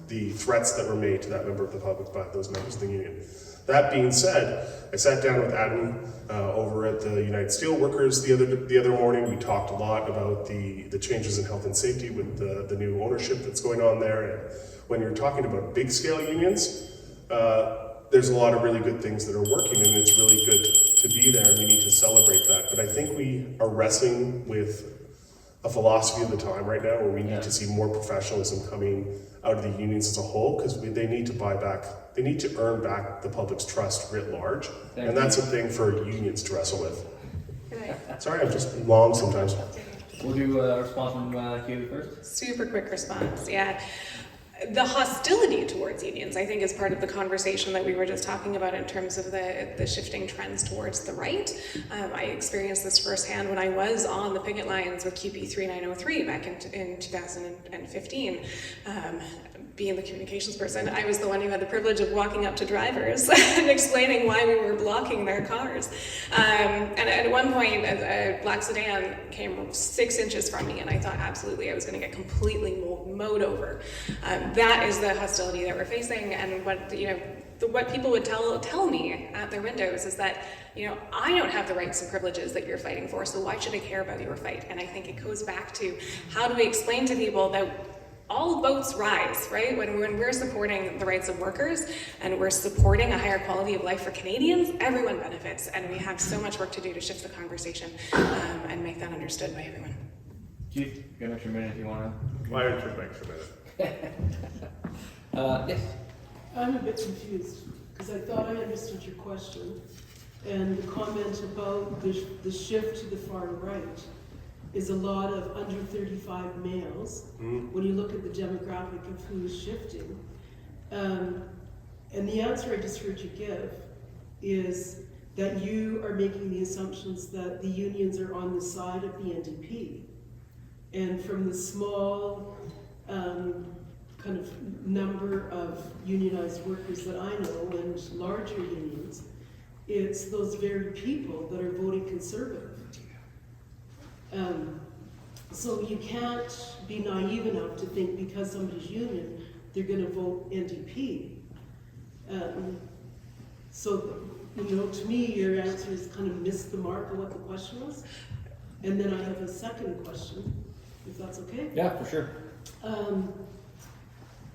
the threats that were made to that member of the public by those members of the union. That being said, I sat down with Adam over at the United Steelworkers the other morning. We talked a lot about the changes in health and safety with the new ownership that's going on there. And when you're talking about big scale unions, there's a lot of really good things that are working, and it's really good to be there, and we need to celebrate that. But I think we are wrestling with a philosophy of the time right now, where we need to see more professionalism coming out of the unions as a whole, because they need to earn back the public's trust writ large. And that's a thing for unions to wrestle with. Sorry, I'm just long sometimes. We'll do a response from Keely first. Super quick response, yeah. The hostility towards unions, I think, is part of the conversation that we were just talking about in terms of the shifting trends towards the right. I experienced this firsthand when I was on the picket lines with QP 3903 back in 2015. Being the communications person, I was the one who had the privilege of walking up to drivers and explaining why we were blocking their cars. And at one point, a black sedan came 6 inches from me, and I thought absolutely I was going to get completely mowed over. That is the hostility that we're facing, and what people would tell me at their windows is that, I don't have the rights and privileges that you're fighting for, so why should I care about your fight? And I think it goes back to, how do we explain to people that all boats rise, right? When we're supporting the rights of workers and we're supporting a higher quality of life for Canadians, everyone benefits, and we have so much work to do to shift the conversation and make that understood by everyone. Keith, you got an extra minute if you want to. Why don't you make a minute? Yes. I'm a bit confused, because I thought I understood your question, and the comment about the shift to the far right is a lot of under 35 males, when you look at the demographic of who's shifting. And the answer I just heard you give is that you are making the assumptions that the unions are on the side of the NDP. And from the small kind of number of unionized workers that I know, and larger unions, it's those very people that are voting conservative. So you can't be naive enough to think because somebody's union, they're going to vote NDP. So, to me, your answer is kind of missed the mark of what the question was. And then I have a second question, if that's okay. Yeah, for sure.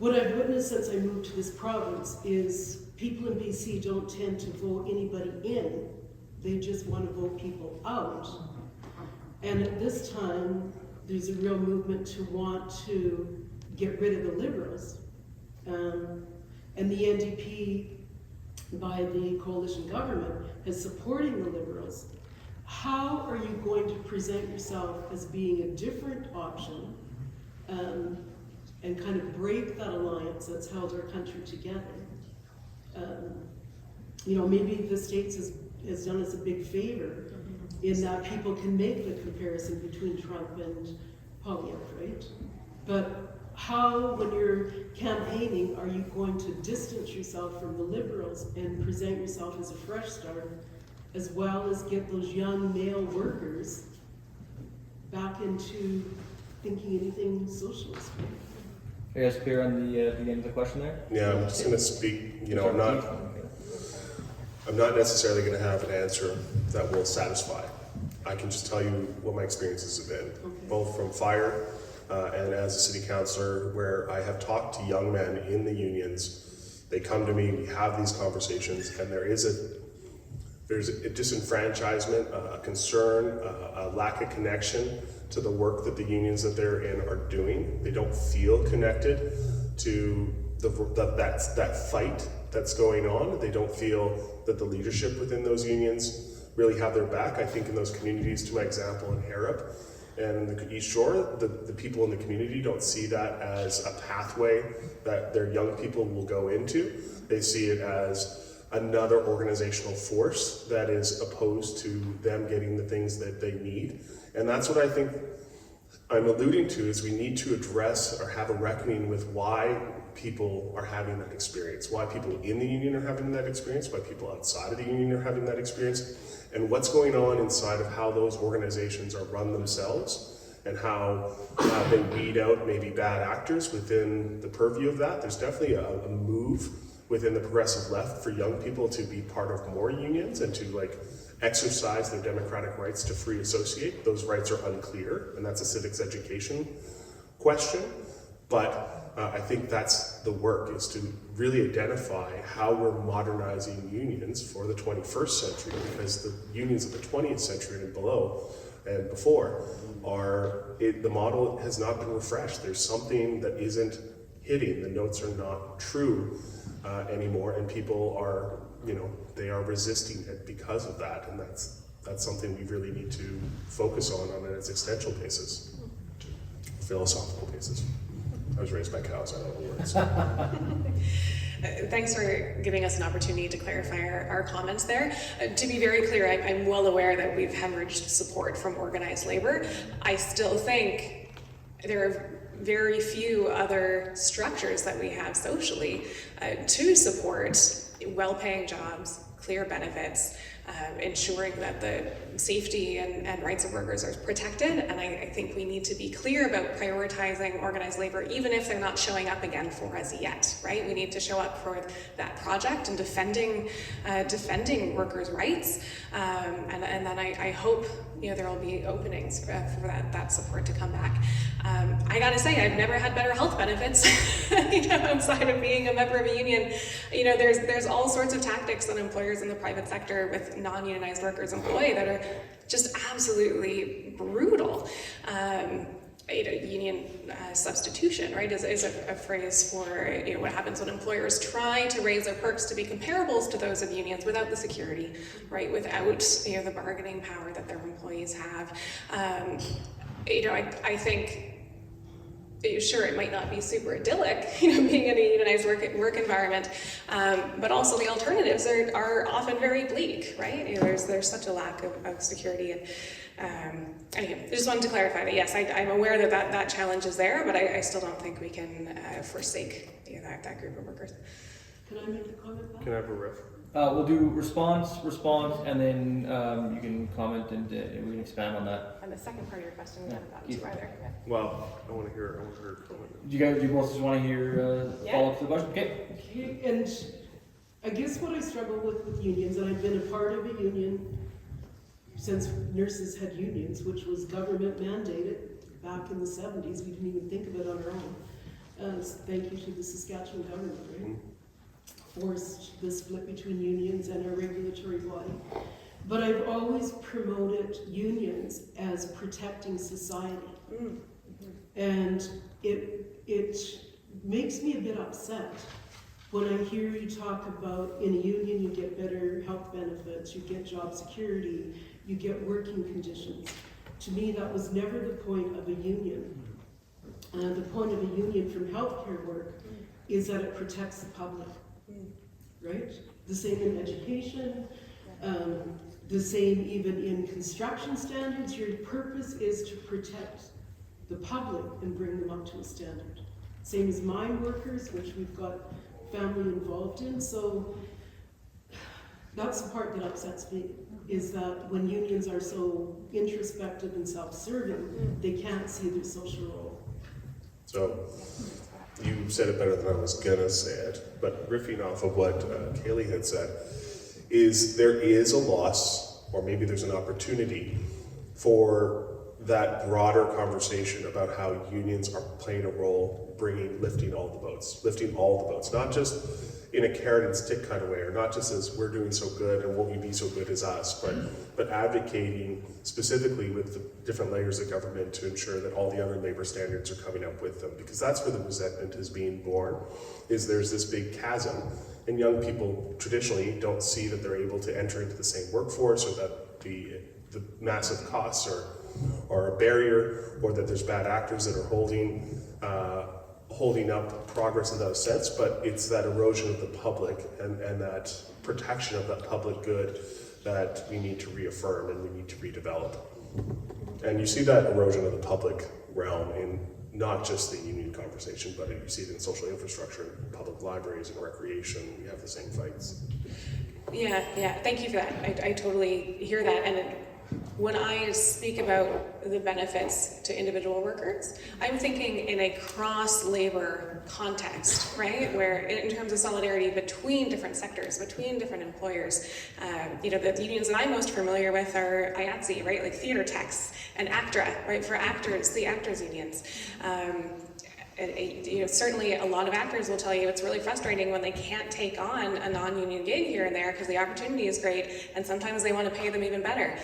What I've witnessed since I moved to this province is people in BC don't tend to vote anybody in, they just want to vote people out. And at this time, there's a real movement to want to get rid of the Liberals. And the NDP, by the coalition government, is supporting the Liberals. How are you going to present yourself as being a different option and kind of break that alliance that's held our country together? Maybe the States has done us a big favor in that people can make the comparison between Trump and Poilievre, right? But how, when you're campaigning, are you going to distance yourself from the Liberals and present yourself as a fresh start, as well as get those young male workers back into thinking anything socialist? Are you guys clear on the end of the question there? Yeah, I'm just gonna speak, you know, I'm not necessarily gonna have an answer that will satisfy. I can just tell you what my experiences have been, both from fire and as a city councillor, where I have talked to young men in the unions. They come to me, we have these conversations, and there's a disenfranchisement, a concern, a lack of connection to the work that the unions that they're in are doing. They don't feel connected to that fight that's going on. They don't feel that the leadership within those unions really have their back. I think in those communities, to my example in Harrop and the East Shore, the people in the community don't see that as a pathway that their young people will go into. They see it as another organizational force that is opposed to them getting the things that they need. And that's what I think I'm alluding to, is we need to address or have a reckoning with why people are having that experience, why people in the union are having that experience, why people outside of the union are having that experience, and what's going on inside of how those organizations are run themselves, and how they weed out maybe bad actors within the purview of that. There's definitely a move within the progressive left for young people to be part of more unions and to exercise their democratic rights to free associate. Those rights are unclear, and that's a civics education question. But I think that's the work, is to really identify how we're modernizing unions for the 21st century, because the unions of the 20th century and below and before the model has not been refreshed. There's something that isn't hitting. The notes are not true anymore, and people are, they are resisting it because of that, and that's something we really need to focus on an existential basis, philosophical basis. I was raised by cows, I don't know the words. Thanks for giving us an opportunity to clarify our comments there. To be very clear, I'm well aware that we've hemorrhaged support from organized labor. I still think there are very few other structures that we have socially to support well-paying jobs, clear benefits, ensuring that the safety and rights of workers are protected. And I think we need to be clear about prioritizing organized labor, even if they're not showing up again for us yet, right? We need to show up for that project and defending workers' rights. And then I hope there will be openings for that support to come back. I gotta say, I've never had better health benefits outside of being a member of a union. There's all sorts of tactics that employers in the private sector with non-unionized workers employ that are just absolutely brutal. Union substitution, right, is a phrase for what happens when employers try to raise their perks to be comparables to those of unions without the security, right, without the bargaining power that their employees have. I think, sure, it might not be super idyllic, being in a unionized work environment, but also the alternatives are often very bleak, right? There's such a lack of security. And anyway, I just wanted to clarify that, yes, I'm aware that challenge is there, but I still don't think we can forsake that group of workers. Can I make a comment back? Can I have a riff? We'll do response, and then you can comment and we can expand on that. And the second part of your question, we haven't gotten to either. Yeah. Well, I want to hear her comment. Do you both just want to hear follow up to the question? Okay. And I guess what I struggle with unions, and I've been a part of a union since nurses had unions, which was government mandated back in the 70s. We didn't even think of it on our own. Thank you to the Saskatchewan government, right? Forced the split between unions and a regulatory body. But I've always promoted unions as protecting society. And it makes me a bit upset when I hear you talk about in a union you get better health benefits, you get job security, you get working conditions. To me, that was never the point of a union. The point of a union from healthcare work is that it protects the public, right? The same in education, the same even in construction standards. Your purpose is to protect the public and bring them up to a standard. same as mine workers, which we've got family involved in. So that's the part that upsets me, is that when unions are so introspective and self-serving, they can't see their social role. So, you said it better than I was gonna say it, but riffing off of what Kallee had said, is there is a loss, or maybe there's an opportunity for that broader conversation about how unions are playing a role lifting all the boats, not just in a carrot and stick kind of way, or not just as we're doing so good and won't you be so good as us, but advocating specifically with the different layers of government to ensure that all the other labor standards are coming up with them, because that's where the resentment is being born, is there's this big chasm, and young people traditionally don't see that they're able to enter into the same workforce, or that the massive costs are a barrier, or that there's bad actors that are holding up progress in that sense, but it's that erosion of the public and that protection of that public good that we need to reaffirm and we need to redevelop. And you see that erosion of the public realm in not just the union conversation, but you see it in social infrastructure, public libraries and recreation. We have the same fights. Yeah, thank you for that. I totally hear that. And when I speak about the benefits to individual workers, I'm thinking in a cross-labor context, right? Where in terms of solidarity between different sectors, between different employers, the unions that I'm most familiar with are IATSE, right? Like theater techs and ACTRA, right? For actors, the actors unions. Certainly a lot of actors will tell you it's really frustrating when they can't take on a non-union gig here and there because the opportunity is great, and sometimes they want to pay them even better.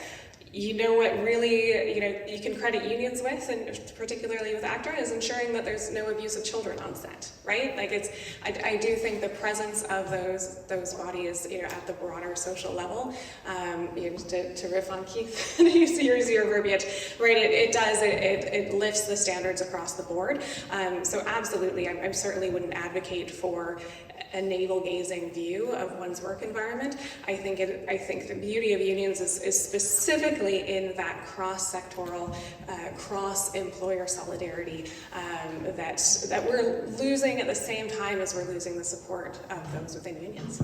You know what really, you can credit unions with, and particularly with ACTRA, is ensuring that there's no abuse of children on set, right? Like I do think the presence of those bodies, at the broader social level, to riff on Keith, use your verbiage, right? It lifts the standards across the board. So absolutely, I certainly wouldn't advocate for a navel-gazing view of one's work environment. I think the beauty of unions is specifically in that cross-sectoral, cross-employer solidarity that we're losing at the same time as we're losing the support of those within unions.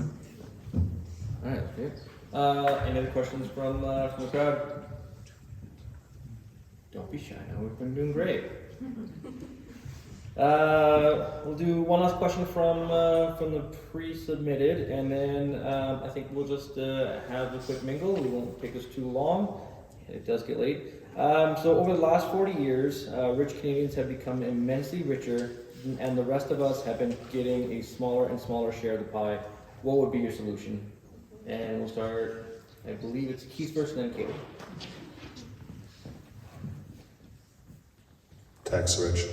All right, good. Any other questions from the crowd? Don't be shy now, we've been doing great. We'll do one last question from the pre-submitted, and then I think we'll just have a quick mingle. We won't take us too long. It does get late. So over the last 40 years, rich Canadians have become immensely richer, and the rest of us have been getting a smaller and smaller share of the pie. What would be your solution? And we'll start, I believe it's Keith first and then Kallee. Tax rich.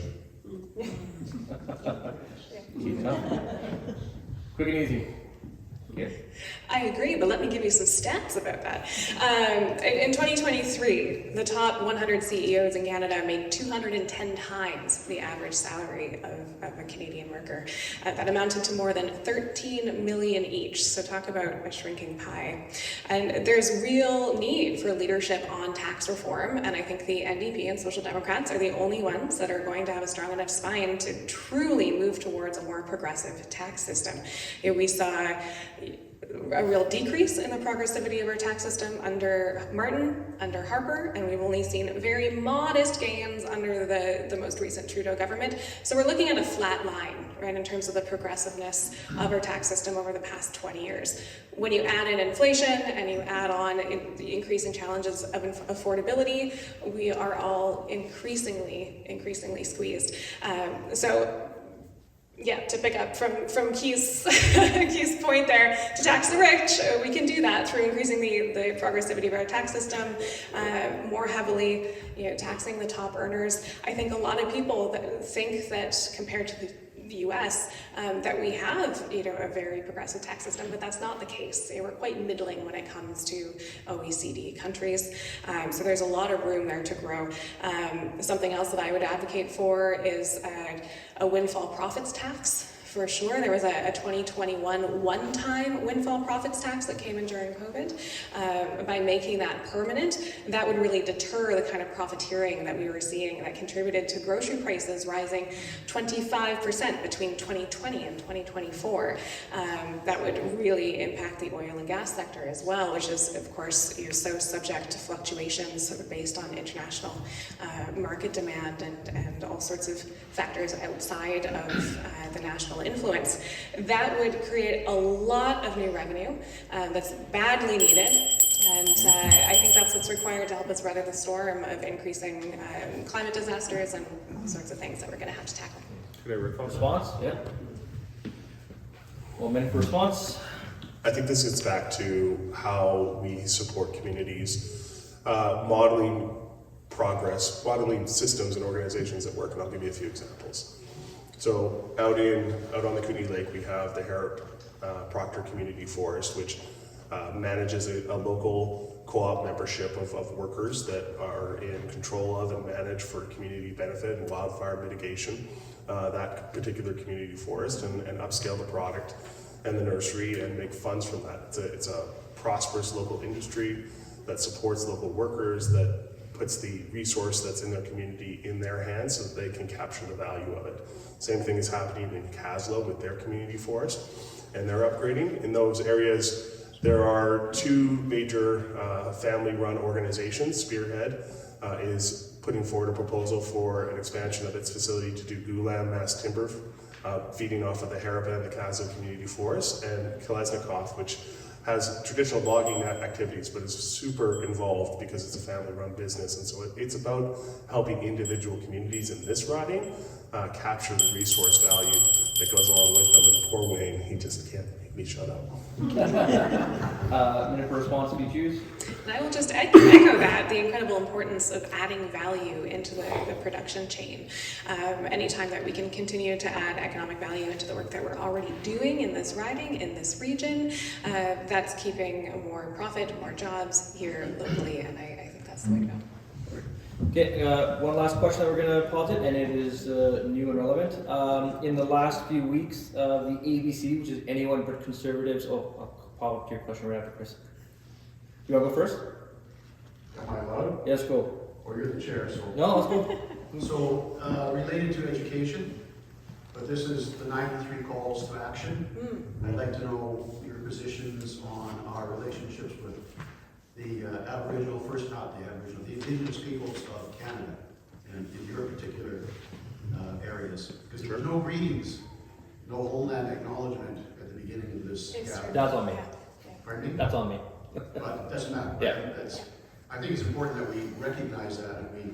Quick and easy. Yeah. I agree, but let me give you some stats about that. In 2023, the top 100 CEOs in Canada made 210 times the average salary of a Canadian worker. That amounted to more than 13 million each, so talk about a shrinking pie. And there's real need for leadership on tax reform, and I think the NDP and Social Democrats are the only ones that are going to have a strong enough spine to truly move towards a more progressive tax system. We saw a real decrease in the progressivity of our tax system under Martin, under Harper, and we've only seen very modest gains under the most recent Trudeau government. So we're looking at a flat line, right, in terms of the progressiveness of our tax system over the past 20 years. When you add in inflation and you add on the increasing challenges of affordability, we are all increasingly squeezed. Yeah, to pick up from Keith's point there, to tax the rich, we can do that through increasing the progressivity of our tax system, more heavily, taxing the top earners. I think a lot of people think that compared to the US, that we have, a very progressive tax system, but that's not the case. We're quite middling when it comes to OECD countries. So there's a lot of room there to grow. Something else that I would advocate for is a windfall profits tax for sure. There was a 2021 one-time windfall profits tax that came in during COVID. By making that permanent, that would really deter the kind of profiteering that we were seeing that contributed to grocery prices rising 25% between 2020 and 2024. That would really impact the oil and gas sector as well, which is, of course, so subject to fluctuations based on international market demand and all sorts of factors outside of the national influence. That would create a lot of new revenue that's badly needed. And I think that's what's required to help us weather the storm of increasing climate disasters and all sorts of things that we're going to have to tackle. Could I respond? Response? Yeah. 1 minute for response. I think this gets back to how we support communities, modeling progress, modeling systems and organizations that work, and I'll give you a few examples. So out on the Kootenay Lake, we have the Harrop Proctor Community Forest, which manages a local co-op membership of workers that are in control of and manage for community benefit and wildfire mitigation, that particular community forest, and upscale the product and the nursery and make funds from that. It's a prosperous local industry that supports local workers, that puts the resource that's in their community in their hands so that they can capture the value of it. Same thing is happening in Caslow with their community forest, and they're upgrading. In those areas, there are two major family-run organizations. Spearhead is putting forward a proposal for an expansion of its facility to do Gulam mass timber, feeding off of the Harrop and the Caslow community forest, and Kalesnikov, which has traditional logging activities, but is super involved because it's a family-run business. And so it's about helping individual communities in this riding capture the resource value that goes along with them. And poor Wayne, he just can't make me shut up. Minute for response if you choose. And I will just echo that, the incredible importance of adding value into the production chain. Anytime that we can continue to add economic value into the work that we're already doing in this riding, in this region, that's keeping more profit, more jobs here locally, and I think that's the way to go. Okay, one last question that we're going to posit, and it is new and relevant. In the last few weeks, the ABC, which is anyone but conservatives, I'll pop up to your question right after Chris. You want to go first? Am I allowed? Yes, go. Or you're the chair, so. No, let's go. So, related to education, but this is the 93 calls to action. I'd like to know your positions on our relationships with the Aboriginal, the Indigenous peoples of Canada, and in your particular areas. Because there's no greetings, no homeland acknowledgement at the beginning of this gathering. That's on me. Pardon me? That's on me. But it doesn't matter. Yeah. I think it's important that we recognize that and we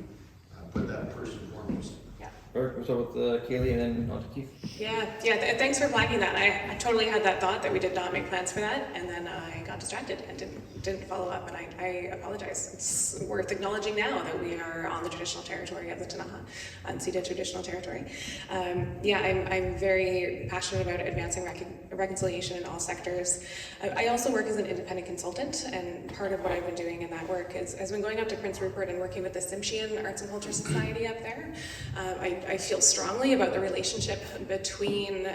put that first and foremost. We'll start with Kaylee and then on to Keith. Yeah, thanks for flagging that. I totally had that thought that we did not make plans for that, and then I got distracted and didn't follow up, and I apologize. It's worth acknowledging now that we are on the traditional territory of the Ktunaxa, unceded traditional territory. I'm very passionate about advancing reconciliation in all sectors. I also work as an independent consultant, and part of what I've been doing in that work has been going up to Prince Rupert and working with the Tsimshian Arts and Culture Society up there. I feel strongly about the relationship between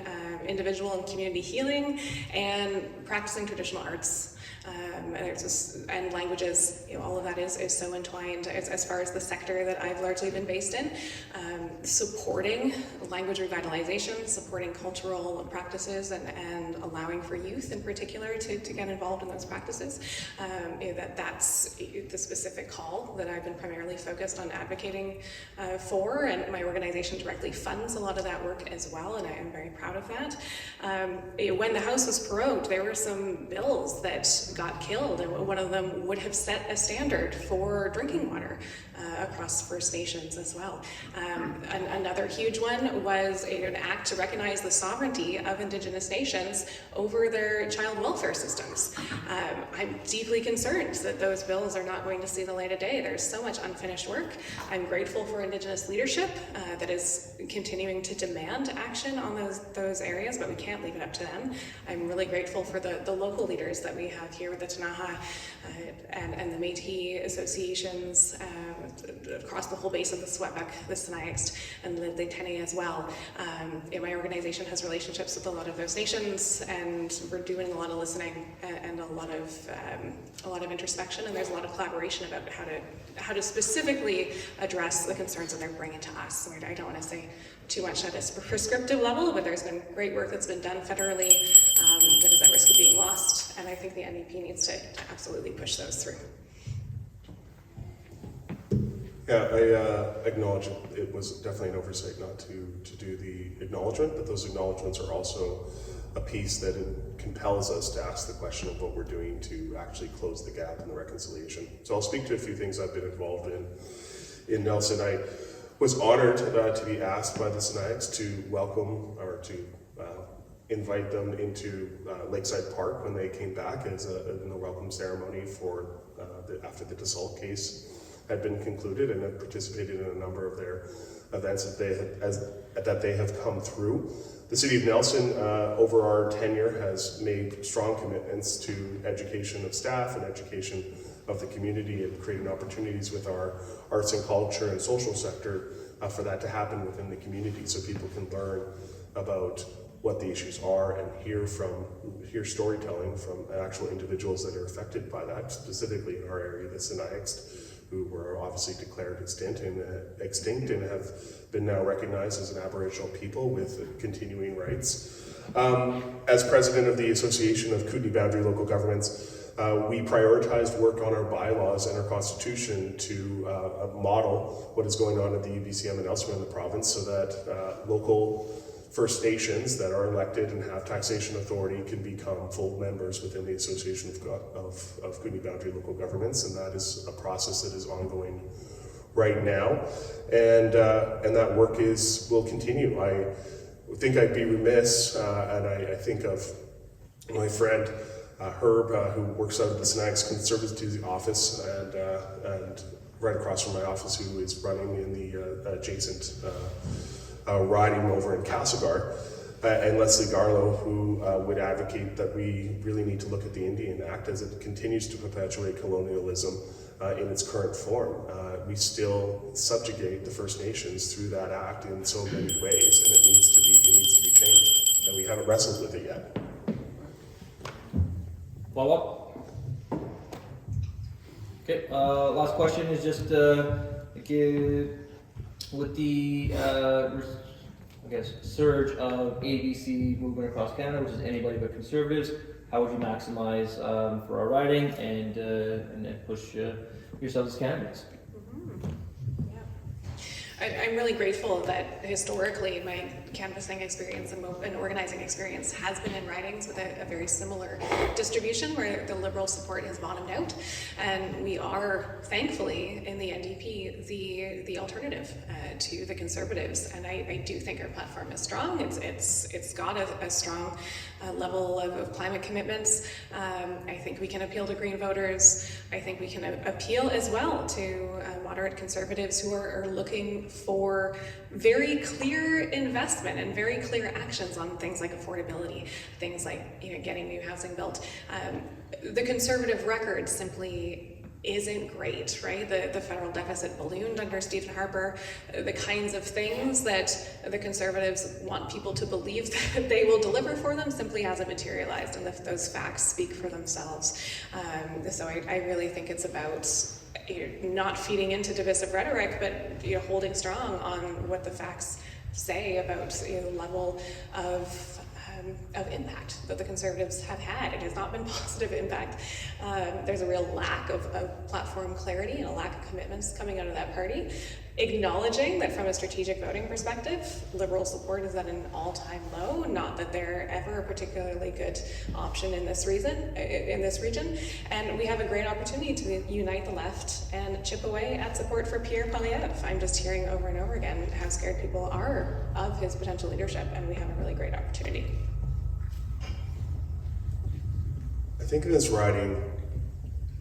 individual and community healing and practicing traditional arts. And languages, all of that is so entwined as far as the sector that I've largely been based in. Supporting language revitalization, supporting cultural practices, and allowing for youth in particular to get involved in those practices. That's the specific call that I've been primarily focused on advocating for, and my organization directly funds a lot of that work as well, and I am very proud of that. When the House was prorogued, there were some bills that got killed, and one of them would have set a standard for drinking water across First Nations as well. Another huge one was an act to recognize the sovereignty of Indigenous nations over their child welfare systems. I'm deeply concerned that those bills are not going to see the light of day. There's so much unfinished work. I'm grateful for Indigenous leadership that is continuing to demand action on those areas. areas, but we can't leave it up to them. I'm really grateful for the local leaders that we have here with the Tanaha and the Métis associations across the whole base of the Sweatback, the Sinixt, and the Tene as well. My organization has relationships with a lot of those nations, and we're doing a lot of listening and a lot of introspection, and there's a lot of collaboration about how to specifically address the concerns that they're bringing to us. So I don't want to say too much at a prescriptive level, but there's been great work that's been done federally that is at risk of being lost, and I think the NDP needs to absolutely push those through. Yeah, I acknowledge it was definitely an oversight not to do the acknowledgement, but those acknowledgements are also a piece that compels us to ask the question of what we're doing to actually close the gap in the reconciliation. So I'll speak to a few things I've been involved in Nelson. I was honored to be asked by the Sinixt to welcome or to invite them into Lakeside Park when they came back in a welcome ceremony for after the DeSault case had been concluded, and have participated in a number of their events that they have come through. The City of Nelson, over our tenure, has made strong commitments to education of staff and education of the community, and creating opportunities with our arts and culture and social sector for that to happen within the community, so people can learn about what the issues are and hear storytelling from actual individuals that are affected by that, specifically in our area, the Sinixt, who were obviously declared extinct and have been now recognized as an Aboriginal people with continuing rights. As president of the Association of Kootenay Boundary Local Governments, we prioritized work on our bylaws and our constitution to model what is going on at the UBCM and elsewhere in the province, so that local First Nations that are elected and have taxation authority can become full members within the Association of Kootenay Boundary Local Governments, and that is a process that is ongoing right now, and that work will continue. I think I'd be remiss, and I think of my friend Herb, who works out of the Sinixt Conservative office, and right across from my office, who is running in the adjacent riding over in Castlegar, and Leslie Garlow, who would advocate that we really need to look at the Indian Act as it continues to perpetuate colonialism in its current form. We still subjugate the First Nations through that act in so many ways, and it needs to be changed, and we haven't wrestled with it yet. Follow up? Okay, last question is just with the surge of ABC movement across Canada, which is anybody but Conservatives, how would you maximize for our riding and then push yourselves as candidates? I'm really grateful that historically my canvassing experience and organizing experience has been in ridings with a very similar distribution, where the Liberal support has bottomed out, and we are thankfully in the NDP the alternative to the Conservatives, and I do think our platform is strong. It's got a strong level of climate commitments. I think we can appeal to Green voters. I think we can appeal as well to moderate Conservatives who are looking for very clear investment and very clear actions on things like affordability, things like getting new housing built. The Conservative record simply isn't great, right? The federal deficit ballooned under Stephen Harper. The kinds of things that the Conservatives want people to believe that they will deliver for them simply hasn't materialized, and those facts speak for themselves. So I really think it's about not feeding into divisive rhetoric, but holding strong on what the facts say about the level of impact that the Conservatives have had. It has not been positive impact. There's a real lack of platform clarity and a lack of commitments coming out of that party. Acknowledging that from a strategic voting perspective, Liberal support is at an all-time low, not that they're ever a particularly good option in this region, and we have a great opportunity to unite the left and chip away at support for Pierre Poilievre. I'm just hearing over and over again how scared people are of his potential leadership, and we have a really great opportunity. I think in this riding,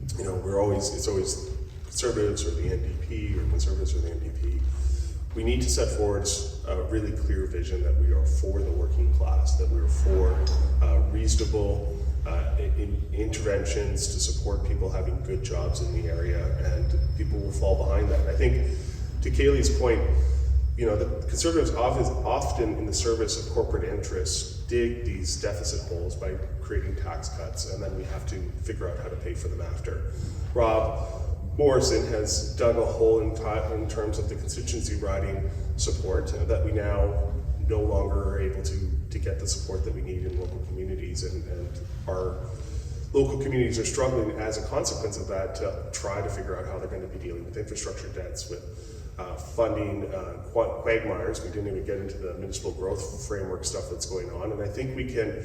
it's always Conservatives or the NDP, or Conservatives or the NDP. we need to set forward a really clear vision that we are for the working class, that we are for reasonable interventions to support people having good jobs in the area, and people will fall behind that. And I think, to Kaylee's point, you know, the Conservatives often in the service of corporate interests dig these deficit holes by creating tax cuts, and then we have to figure out how to pay for them after. Rob Morrison has dug a hole in terms of the constituency riding support that we now no longer are able to get the support that we need in local communities, and our local communities are struggling as a consequence of that to try to figure out how they're going to be dealing with infrastructure debts, with funding quagmires. We didn't even get into the municipal growth framework stuff that's going on, and I think we can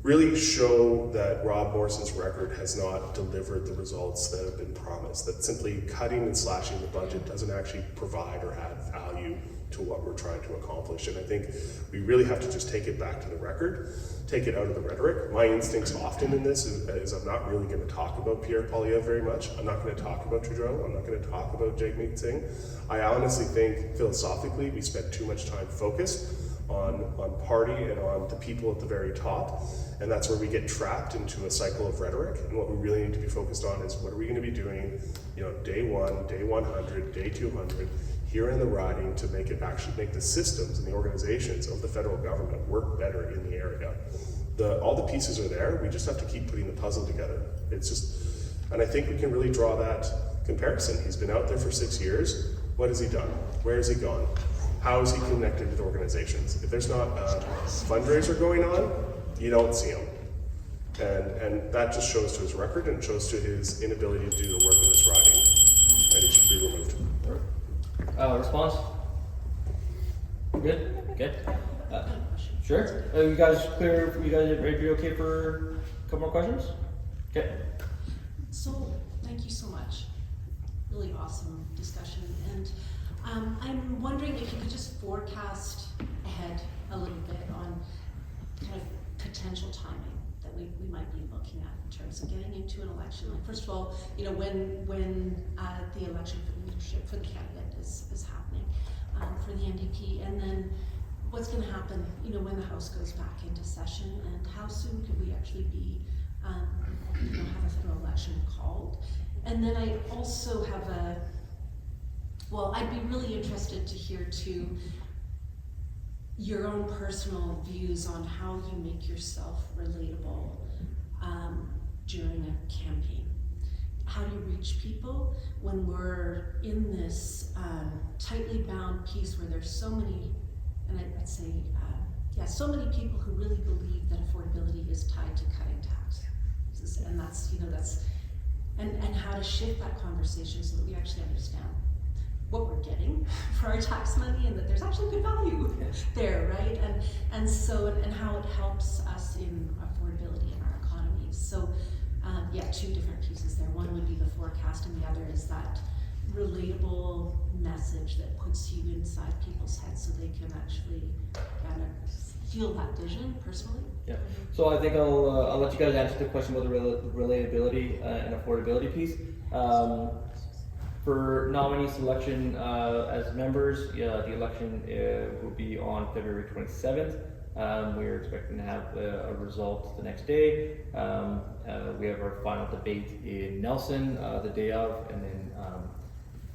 really show that Rob Morrison's record has not delivered the results that have been promised, that simply cutting and slashing the budget doesn't actually provide or add value to what we're trying to accomplish. And I think we really have to just take it back to the record, take it out of the rhetoric. My instincts often in this is I'm not really going to talk about Pierre Poilievre very much. I'm not going to talk about Trudeau. I'm not going to talk about Jagmeet Singh. I honestly think philosophically we spend too much time focused on party and on the people at the very top, and that's where we get trapped into a cycle of rhetoric. And what we really need to be focused on is what are we going to be doing, you know, day 1, day 100, day 200 here in the riding to make the systems and the organizations of the federal government work better in the area. All the pieces are there. We just have to keep putting the puzzle together. It's just, and I think we can really draw that comparison. He's been out there for 6 years. What has he done? Where has he gone? How is he connected with organizations? If there's not a fundraiser going on, you don't see him. And that just shows to his record and shows to his inability to do the work in this riding, and he should be removed. Response? Good? Good? Sure. You guys clear? You guys ready to be okay for a couple more questions? Okay. So, thank you so much. Really awesome discussion. And I'm wondering if you could just forecast ahead a little bit on kind of potential timing that we might be looking at in terms of getting into an election. Like, first of all, you know, when the election for the leadership for the candidate is happening for the NDP, and then what's going to happen, you know, when the House goes back into session, and how soon could we actually be, you know, have a federal election called? And then I also have I'd be really interested to hear too your own personal views on how you make yourself relatable during a campaign. How do you reach people when we're in this tightly bound piece where there's so many, and I'd say, so many people who really believe that affordability is tied to cutting taxes, and that's, you know, and how to shift that conversation so that we actually understand what we're getting for our tax money, and that there's actually good value there, right? And so how it helps us in affordability in our economies. So two different pieces there. One would be the forecast, and the other is that relatable message that puts you inside people's heads so they can actually kind of feel that vision personally. Yeah. So I think I'll let you guys answer the question about the relatability and affordability piece. For nominee selection as members, the election will be on February 27th. We're expecting to have a result the next day. We have our final debate in Nelson the day of, and then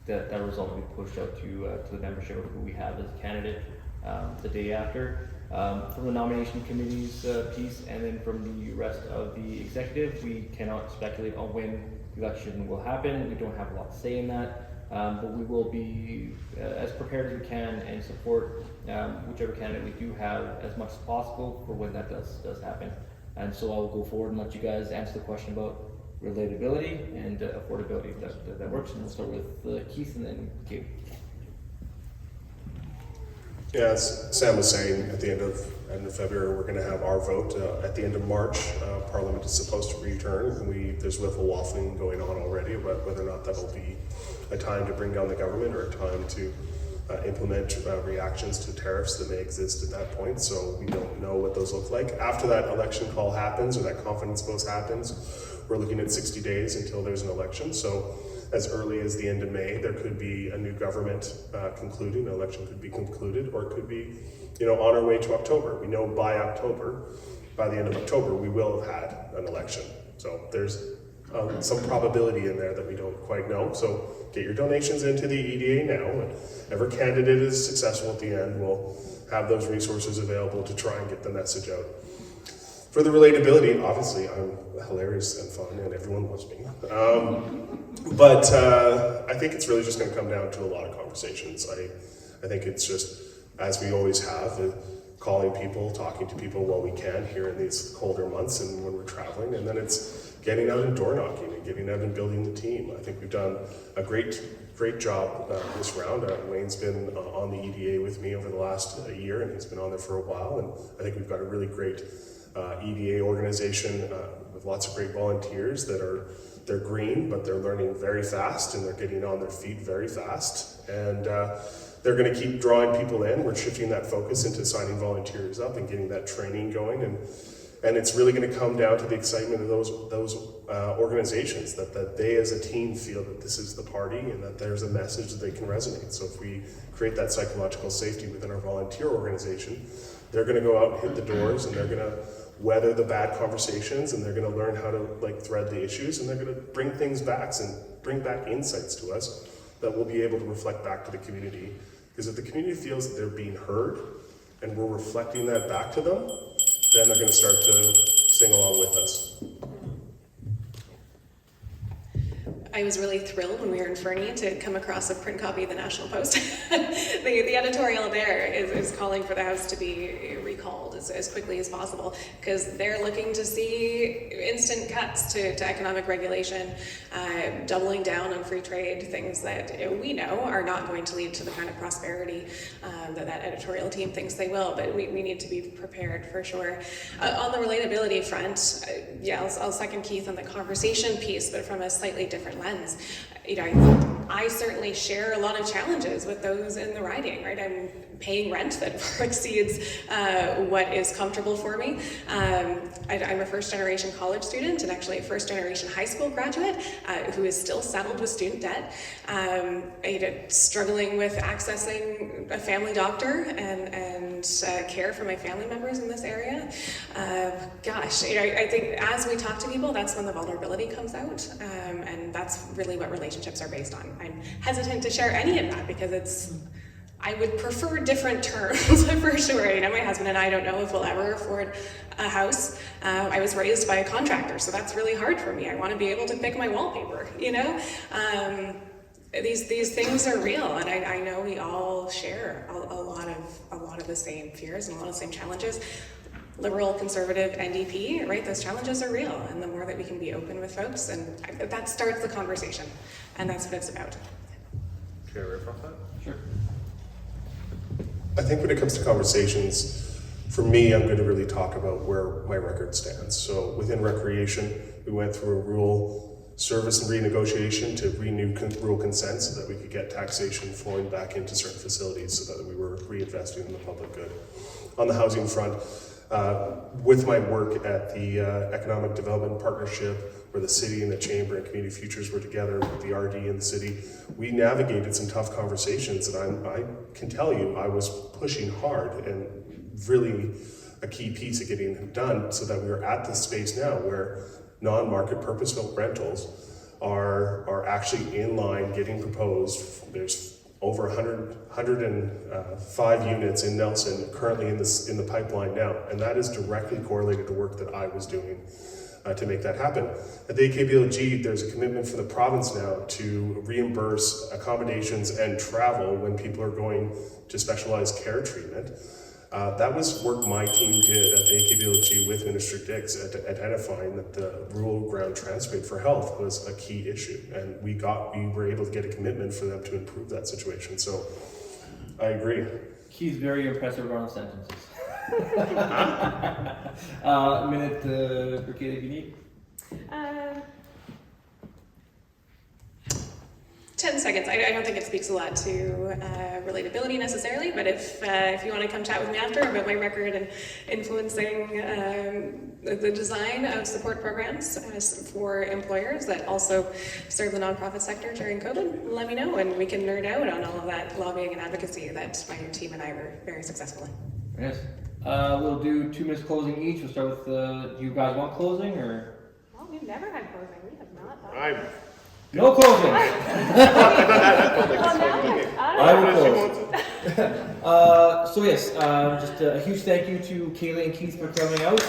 that result will be pushed out to the membership of who we have as a candidate the day after. From the nomination committee's piece, and then from the rest of the executive, we cannot speculate on when the election will happen. We don't have a lot to say in that, but we will be as prepared as we can and support whichever candidate we do have as much as possible for when that does happen. And so I will go forward and let you guys answer the question about relatability and affordability, if that works. And we'll start with Keith and then Kate. Yeah, as Sam was saying, at the end of February, we're going to have our vote. At the end of March, Parliament is supposed to return. There's a little waffling going on already about whether or not that'll be a time to bring down the government or a time to implement reactions to tariffs that may exist at that point, so we don't know what those look like. After that election call happens, or that confidence vote happens, we're looking at 60 days until there's an election. So as early as the end of May, there could be a new government concluding, an election could be concluded, or it could be, you know, on our way to October. We know by October, by the end of October, we will have had an election. So there's some probability in there that we don't quite know. So get your donations into the EDA now. Whatever candidate is successful at the end will have those resources available to try and get the message out. For the relatability, obviously I'm hilarious and fun and everyone loves me. But I think it's really just going to come down to a lot of conversations. I think it's just, as we always have, calling people, talking to people while we can here in these colder months and when we're traveling, and then it's getting out and door knocking and getting out and building the team. I think we've done a great job this round. Wayne's been on the EDA with me over the last year, and he's been on there for a while, and I think we've got a really great EDA organization with lots of great volunteers they're green, but they're learning very fast and they're getting on their feet very fast, and they're going to keep drawing people in. We're shifting that focus into signing volunteers up and getting that training going, and it's really going to come down to the excitement of those organizations, that they as a team feel that this is the party and that there's a message that they can resonate. So if we create that psychological safety within our volunteer organization, they're going to go out and hit the doors, and they're going to weather the bad conversations, and they're going to learn how to thread the issues, and they're going to bring things back and bring back insights to us that we'll be able to reflect back to the community. Because if the community feels that they're being heard and we're reflecting that back to them, then they're going to start to sing along with us. I was really thrilled when we were in Fernie to come across a print copy of the National Post. The editorial there is calling for the House to be recalled as quickly as possible, because they're looking to see instant cuts to economic regulation, doubling down on free trade, things that we know are not going to lead to the kind of prosperity that editorial team thinks they will, but we need to be prepared for sure. On the relatability front, yeah, I'll second Keith on the conversation piece, but from a slightly different lens. You know, I certainly share a lot of challenges with those in the riding, right? I'm paying rent that far exceeds what is comfortable for me. I'm a first-generation college student and actually a first-generation high school graduate who is still saddled with student debt, struggling with accessing a family doctor and care for my family members in this area. Gosh, you know, I think as we talk to people, that's when the vulnerability comes out, and that's really what relationships are based on. I'm hesitant to share any of that because I would prefer different terms for sure. You know, my husband and I don't know if we'll ever afford a house. I was raised by a contractor, so that's really hard for me. I want to be able to pick my wallpaper, you know? These things are real, and I know we all share a lot of the same fears and a lot of the same challenges. Liberal, conservative, NDP, right? Those challenges are real, and the more that we can be open with folks, and that starts the conversation, and that's what it's about. Can I riff off that? Sure. I think when it comes to conversations, for me, I'm going to really talk about where my record stands. So within recreation, we went through a rural service and renegotiation to renew rural consent so that we could get taxation flowing back into certain facilities so that we were reinvesting in the public good. On the housing front, with my work at the Economic Development Partnership, where the city and the Chamber and Community Futures were together with the RD and the city, we navigated some tough conversations, and I can tell you I was pushing hard, and really a key piece of getting it done so that we are at this space now where non-market purpose-built rentals are actually in line getting proposed. There's over 105 units in Nelson currently in the pipeline now, and that is directly correlated to work that I was doing to make that happen. At the AKBLG, there's a commitment from the province now to reimburse accommodations and travel when people are going to specialized care treatment. That was work my team did at the AKBLG with Minister Dix at identifying that the rural ground transport for health was a key issue, and we were able to get a commitment for them to improve that situation. So I agree. He's very impressive around sentences. Minute for Kaylee, if you need. 10 seconds. I don't think it speaks a lot to relatability necessarily, but if you want to come chat with me after about my record and influencing the design of support programs for employers that also serve the nonprofit sector during COVID, let me know and we can nerd out on all of that lobbying and advocacy that my team and I were very successful in. Yes. We'll do 2 minutes closing each. We'll start with, do you guys want closing or? Well, we've never had closing. We have not. No closing! I will close. So yes, just a huge thank you to Kaylee and Keith for coming out.